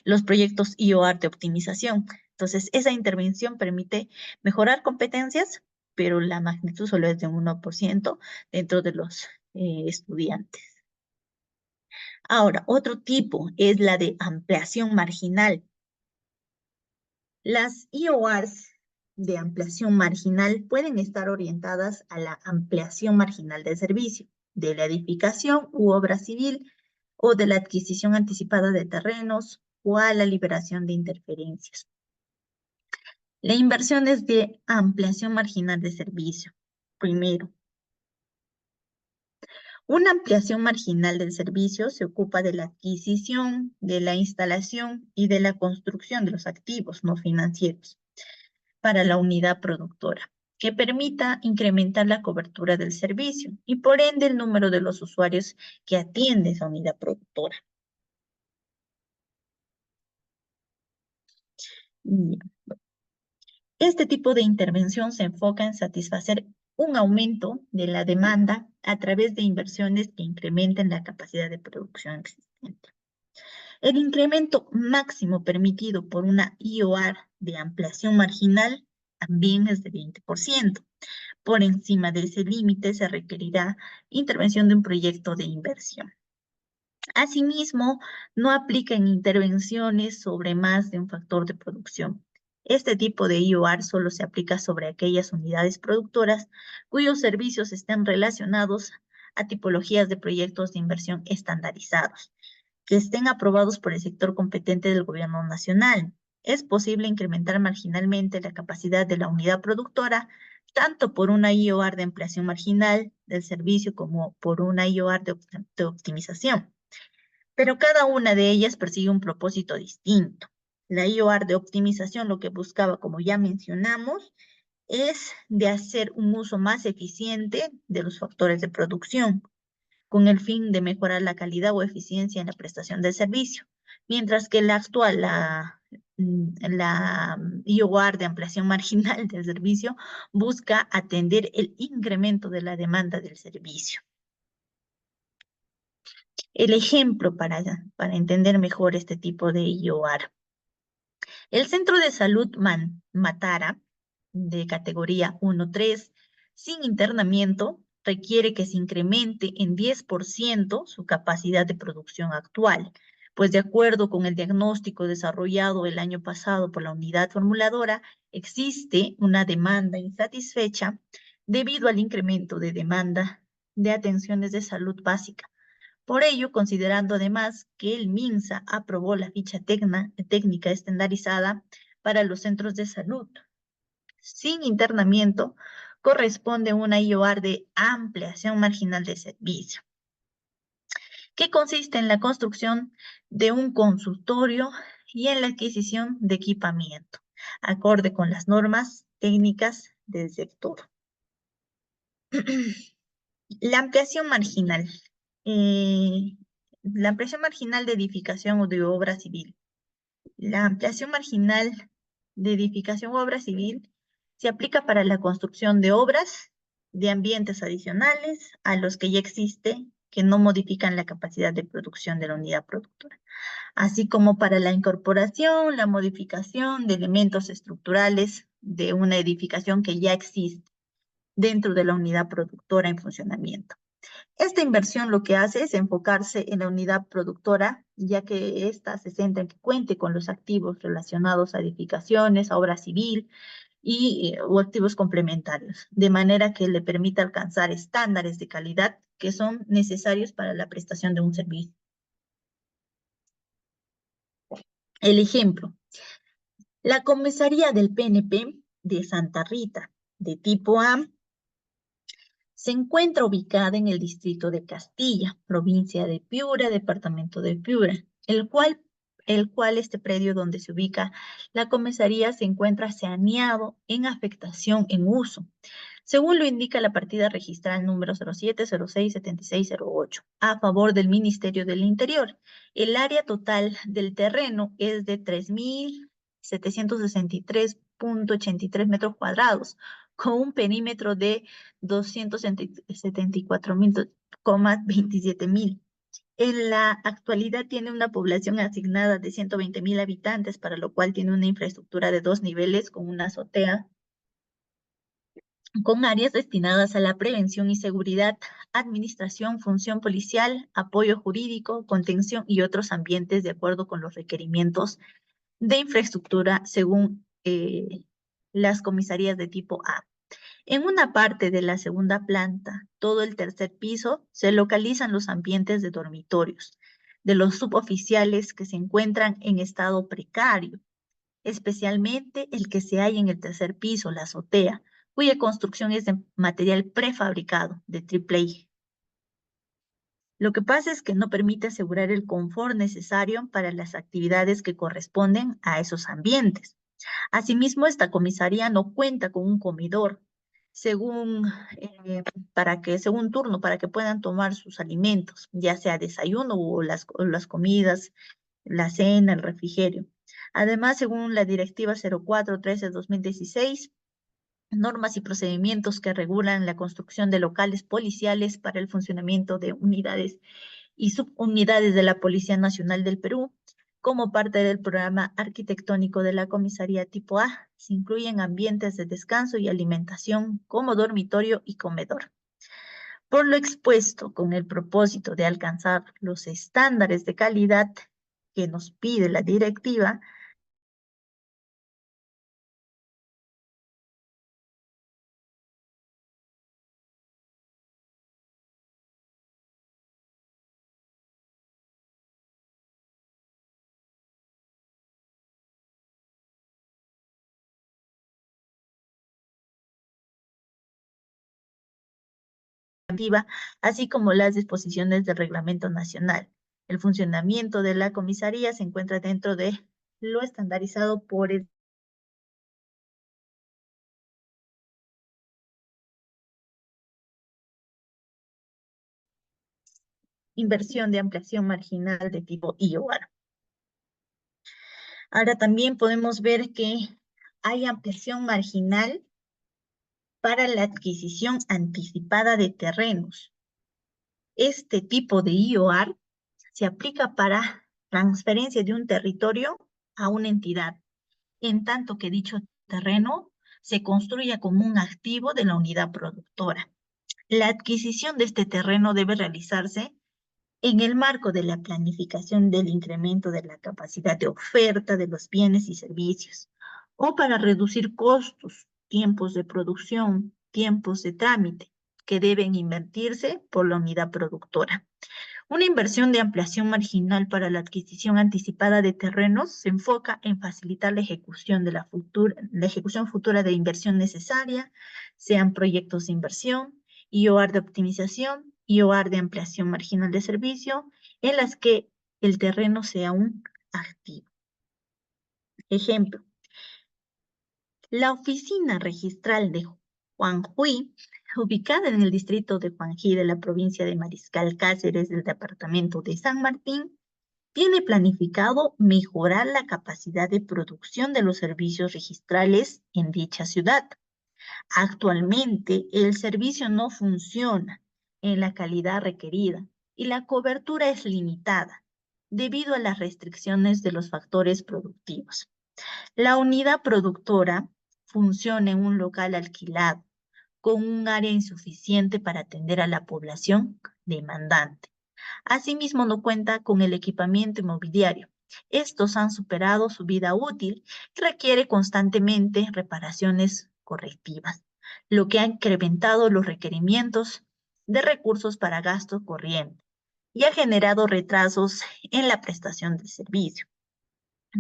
B: los proyectos IOR de optimización. Entonces, esa intervención permite mejorar competencias, pero la magnitud solo es de 1% dentro de los estudiantes. Ahora, otro tipo es la de ampliación marginal. Las IORs de ampliación marginal pueden estar orientadas a la ampliación marginal del servicio, de la edificación u obra civil, o de la adquisición anticipada de terrenos, o a la liberación de interferencias. La inversión es de ampliación marginal de servicio. Primero, una ampliación marginal del servicio se ocupa de la adquisición, de la instalación y de la construcción de los activos no financieros para la unidad productora, que permita incrementar la cobertura del servicio y por ende el número de los usuarios que atiende esa unidad productora. Este tipo de intervención se enfoca en satisfacer un aumento de la demanda a través de inversiones que incrementen la capacidad de producción existente. El incremento máximo permitido por una IOR de ampliación marginal también es de 20%. Por encima de ese límite se requerirá intervención de un proyecto de inversión. Asimismo, no aplica en intervenciones sobre más de un factor de producción. Este tipo de IOR solo se aplica sobre aquellas unidades productoras cuyos servicios estén relacionados a tipologías de proyectos de inversión estandarizados, que estén aprobados por el sector competente del gobierno nacional. Es posible incrementar marginalmente la capacidad de la unidad productora, tanto por una IOR de ampliación marginal del servicio como por una IOR de optimización. Pero cada una de ellas persigue un propósito distinto. La IOR de optimización lo que buscaba, como ya mencionamos, es de hacer un uso más eficiente de los factores de producción, con el fin de mejorar la calidad o eficiencia en la prestación del servicio, mientras que la actual, la IOR de ampliación marginal del servicio, busca atender el incremento de la demanda del servicio. El ejemplo para entender mejor este tipo de IOR. El Centro de Salud Matara, de categoría 1-3, sin internamiento, requiere que se incremente en 10% su capacidad de producción actual, pues de acuerdo con el diagnóstico desarrollado el año pasado por la unidad formuladora, existe una demanda insatisfecha debido al incremento de demanda de atenciones de salud básica. Por ello, considerando además que el MINSA aprobó la ficha técnica estandarizada para los centros de salud sin internamiento, corresponde una IOR de ampliación marginal de servicio, que consiste en la construcción de un consultorio y en la adquisición de equipamiento, acorde con las normas técnicas del sector. La ampliación marginal. La ampliación marginal de edificación o de obra civil. La ampliación marginal de edificación o obra civil se aplica para la construcción de obras de ambientes adicionales a los que ya existe, que no modifican la capacidad de producción de la unidad productora, así como para la incorporación, la modificación de elementos estructurales de una edificación que ya existe dentro de la unidad productora en funcionamiento. Esta inversión lo que hace es enfocarse en la unidad productora, ya que ésta se centra en que cuente con los activos relacionados a edificaciones, a obra civil o activos complementarios, de manera que le permita alcanzar estándares de calidad que son necesarios para la prestación de un servicio. El ejemplo, la comisaría del PNP de Santa Rita, de tipo A, se encuentra ubicada en el distrito de Castilla, provincia de Piura, departamento de Piura, el cual este predio donde se ubica la comisaría se encuentra saneado en afectación en uso, según lo indica la partida registral número 07067608, a favor del Ministerio del Interior. El área total del terreno es de 3.763.83 metros cuadrados, con un perímetro de 274.027.000. En la actualidad tiene una población asignada de 120.000 habitantes, para lo cual tiene una infraestructura de 2 niveles con una azotea, con áreas destinadas a la prevención y seguridad, administración, función policial, apoyo jurídico, contención y otros ambientes de acuerdo con los requerimientos de infraestructura según las comisarías de tipo A. En una parte de la segunda planta, todo el tercer piso, se localizan los ambientes de dormitorios de los suboficiales que se encuentran en estado precario, especialmente el que se halla en el tercer piso, la azotea, cuya construcción es de material prefabricado, de AAA. Lo que pasa es que no permite asegurar el confort necesario para las actividades que corresponden a esos ambientes. Asimismo, esta comisaría no cuenta con un comedor, según turno, para que puedan tomar sus alimentos, ya sea desayuno o las comidas, la cena, el refrigerio. Además, según la Directiva 04/13/2016, normas y procedimientos que regulan la construcción de locales policiales para el funcionamiento de unidades y subunidades de la Policía Nacional del Perú, como parte del programa arquitectónico de la comisaría tipo A, se incluyen ambientes de descanso y alimentación como dormitorio y comedor. Por lo expuesto, con el propósito de alcanzar los estándares de calidad que nos pide la directiva, así como las disposiciones del Reglamento Nacional. El funcionamiento de la comisaría se encuentra dentro de lo estandarizado por el inversión de ampliación marginal de tipo IOR. Ahora también podemos ver que hay ampliación marginal para la adquisición anticipada de terrenos. Este tipo de IOR se aplica para transferencia de un territorio a una entidad, en tanto que dicho terreno se construya como un activo de la unidad productora. La adquisición de este terreno debe realizarse en el marco de la planificación del incremento de la capacidad de oferta de los bienes y servicios, o para reducir costos, tiempos de producción, tiempos de trámite, que deben invertirse por la unidad productora. Una inversión de ampliación marginal para la adquisición anticipada de terrenos se enfoca en facilitar la ejecución futura de inversión necesaria, sean proyectos de inversión, IOR de optimización, IOR de ampliación marginal de servicio, en las que el terreno sea un activo. Ejemplo, la oficina registral de Juanjuy, ubicada en el distrito de Juanjí de la provincia de Mariscal Cáceres del departamento de San Martín, tiene planificado mejorar la capacidad de producción de los servicios registrales en dicha ciudad. Actualmente, el servicio no funciona en la calidad requerida y la cobertura es limitada debido a las restricciones de los factores productivos. La unidad productora funciona en un local alquilado con un área insuficiente para atender a la población demandante. Asimismo, no cuenta con el equipamiento inmobiliario. Estos han superado su vida útil y requiere constantemente reparaciones correctivas, lo que ha incrementado los requerimientos de recursos para gasto corriente y ha generado retrasos en la prestación del servicio.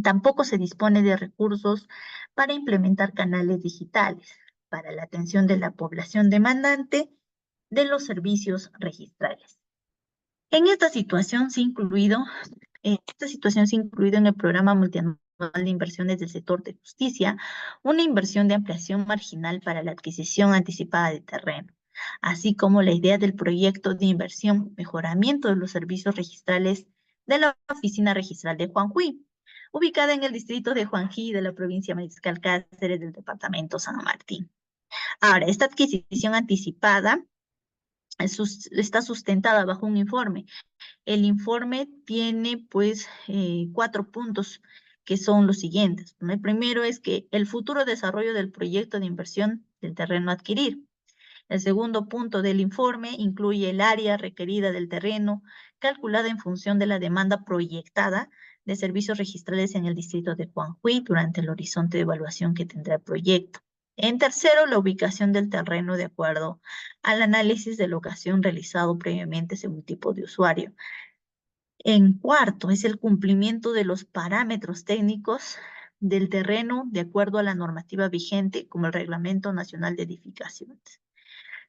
B: Tampoco se dispone de recursos para implementar canales digitales para la atención de la población demandante de los servicios registrales. En esta situación se ha incluido en el programa multianual de inversiones del sector de justicia, una inversión de ampliación marginal para la adquisición anticipada de terreno, así como la idea del proyecto de inversión, mejoramiento de los servicios registrales de la oficina registral de Juanjuy, ubicada en el distrito de Juanjí de la provincia de Mariscal Cáceres del departamento San Martín. Ahora, esta adquisición anticipada está sustentada bajo un informe. El informe tiene, pues, 4 puntos que son los siguientes. El primero es que el futuro desarrollo del proyecto de inversión del terreno a adquirir. El segundo punto del informe incluye el área requerida del terreno, calculada en función de la demanda proyectada de servicios registrales en el distrito de Juanjuy durante el horizonte de evaluación que tendrá el proyecto. En tercero, la ubicación del terreno de acuerdo al análisis de locación realizado previamente según tipo de usuario. En cuarto, es el cumplimiento de los parámetros técnicos del terreno de acuerdo a la normativa vigente como el Reglamento Nacional de Edificaciones.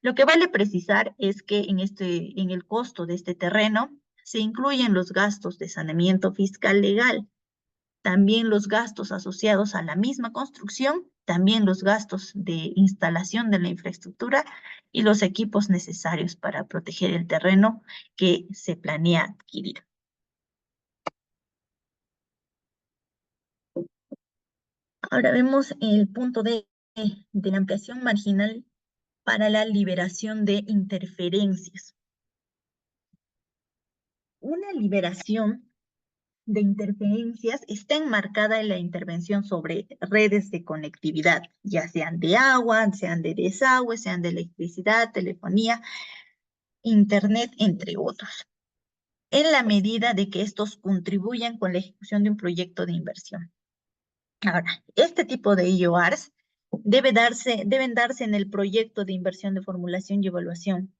B: Lo que vale precisar es que en el costo de este terreno se incluyen los gastos de saneamiento fiscal legal, también los gastos asociados a la misma construcción, también los gastos de instalación de la infraestructura y los equipos necesarios para proteger el terreno que se planea adquirir. Ahora vemos el punto de la ampliación marginal para la liberación de interferencias. Una liberación de interferencias está enmarcada en la intervención sobre redes de conectividad, ya sean de agua, sean de desagüe, sean de electricidad, telefonía, Internet, entre otros, en la medida de que estos contribuyan con la ejecución de un proyecto de inversión. Ahora, este tipo de IORs deben darse en el proyecto de inversión de formulación y evaluación.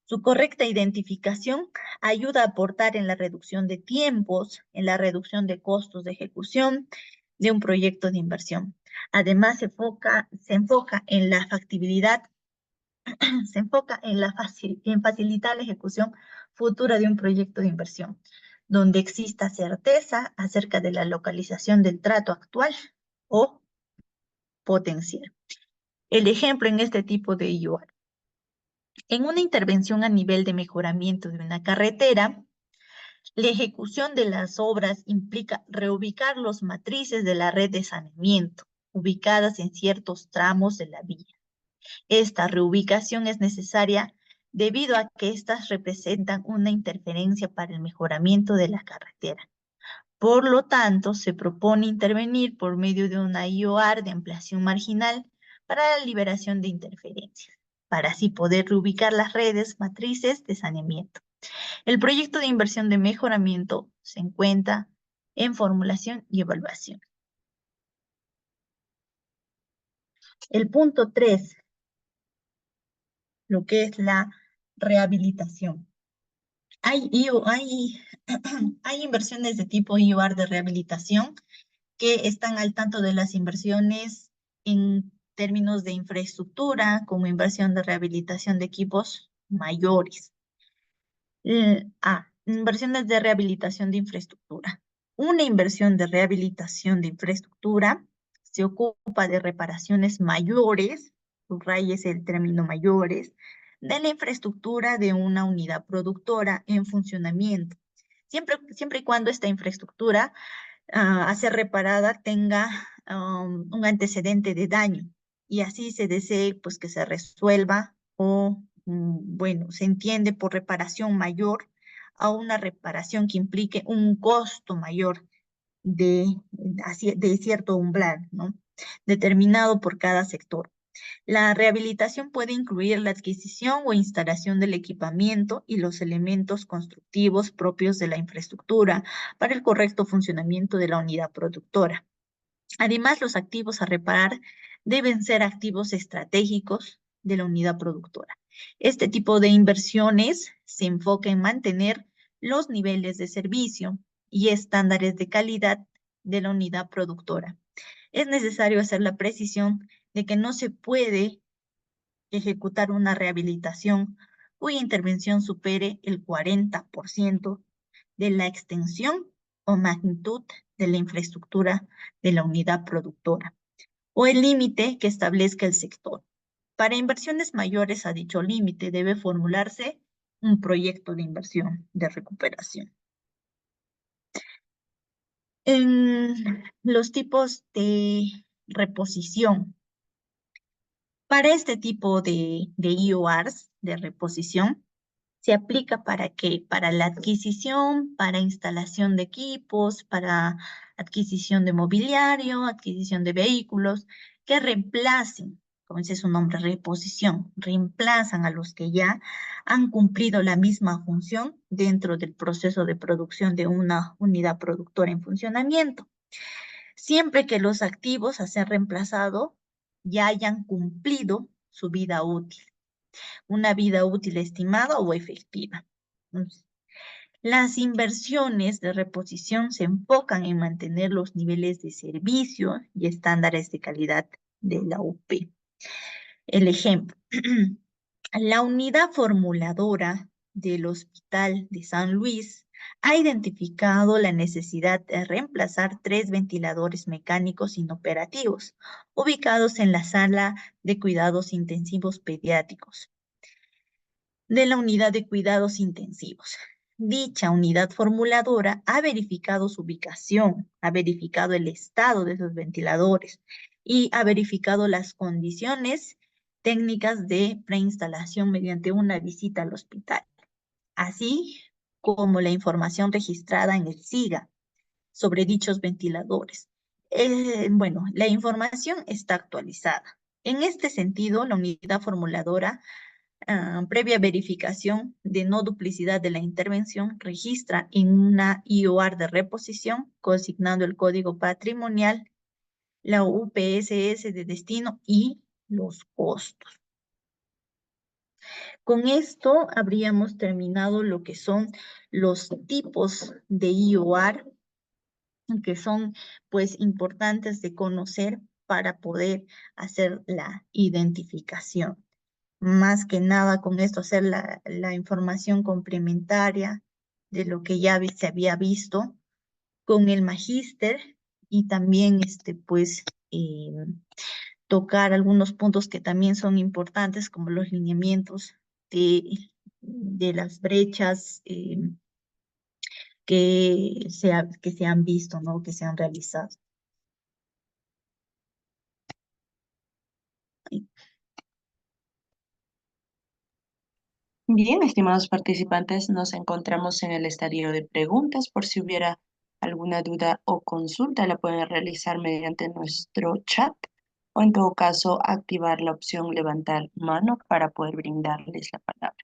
B: Su correcta identificación ayuda a aportar en la reducción de tiempos, en la reducción de costos de ejecución de un proyecto de inversión. Además, se enfoca en la factibilidad, en facilitar la ejecución futura de un proyecto de inversión, donde exista certeza acerca de la localización del trato actual o potencial. El ejemplo en este tipo de IOR. En una intervención a nivel de mejoramiento de una carretera, la ejecución de las obras implica reubicar los matrices de la red de saneamiento, ubicadas en ciertos tramos de la vía. Esta reubicación es necesaria debido a que éstas representan una interferencia para el mejoramiento de la carretera. Por lo tanto, se propone intervenir por medio de una IOR de ampliación marginal para la liberación de interferencias, para así poder reubicar las redes matrices de saneamiento. El proyecto de inversión de mejoramiento se encuentra en formulación y evaluación. El punto 3, lo que es la rehabilitación. Hay inversiones de tipo IOR de rehabilitación que están al tanto de las inversiones en términos de infraestructura, como inversión de rehabilitación de equipos mayores. Inversiones de rehabilitación de infraestructura. Una inversión de rehabilitación de infraestructura se ocupa de reparaciones mayores, subrayes el término mayores, de la infraestructura de una unidad productora en funcionamiento, siempre y cuando esta infraestructura a ser reparada tenga un antecedente de daño y así se desee pues que se resuelva o bueno, se entiende por reparación mayor a una reparación que implique un costo mayor de cierto umbral, ¿no? Determinado por cada sector. La rehabilitación puede incluir la adquisición o instalación del equipamiento y los elementos constructivos propios de la infraestructura para el correcto funcionamiento de la unidad productora. Además, los activos a reparar deben ser activos estratégicos de la unidad productora. Este tipo de inversiones se enfoca en mantener los niveles de servicio y estándares de calidad de la unidad productora. Es necesario hacer la precisión de que no se puede ejecutar una rehabilitación cuya intervención supere el 40% de la extensión o magnitud de la infraestructura de la unidad productora, o el límite que establezca el sector. Para inversiones mayores a dicho límite debe formularse un proyecto de inversión de recuperación. En los tipos de reposición. Para este tipo de IORs, de reposición, se aplica para qué? Para la adquisición, para instalación de equipos, para adquisición de mobiliario, adquisición de vehículos, que reemplacen, como dice su nombre, reposición, reemplazan a los que ya han cumplido la misma función dentro del proceso de producción de una unidad productora en funcionamiento. Siempre que los activos a ser reemplazado ya hayan cumplido su vida útil, una vida útil estimada o efectiva. Las inversiones de reposición se enfocan en mantener los niveles de servicio y estándares de calidad de la UP. El ejemplo, la unidad formuladora del Hospital de San Luis ha identificado la necesidad de reemplazar 3 ventiladores mecánicos inoperativos ubicados en la sala de cuidados intensivos pediátricos de la unidad de cuidados intensivos. Dicha unidad formuladora ha verificado su ubicación, ha verificado el estado de esos ventiladores y ha verificado las condiciones técnicas de preinstalación mediante una visita al hospital, así como la información registrada en el SIGA sobre dichos ventiladores. Bueno, la información está actualizada. En este sentido, la unidad formuladora previa verificación de no duplicidad de la intervención, registra en una IOR de reposición, consignando el código patrimonial, la UPSS de destino y los costos. Con esto habríamos terminado lo que son los tipos de IOR, que son pues importantes de conocer para poder hacer la identificación. Más que nada con esto hacer la información complementaria de lo que ya se había visto con el magíster y también pues tocar algunos puntos que también son importantes como los lineamientos de las brechas que se han visto, ¿no? Que se han realizado.
A: Bien, estimados participantes, nos encontramos en el estadio de preguntas. Por si hubiera alguna duda o consulta, la pueden realizar mediante nuestro chat o en todo caso activar la opción levantar mano para poder brindarles la palabra.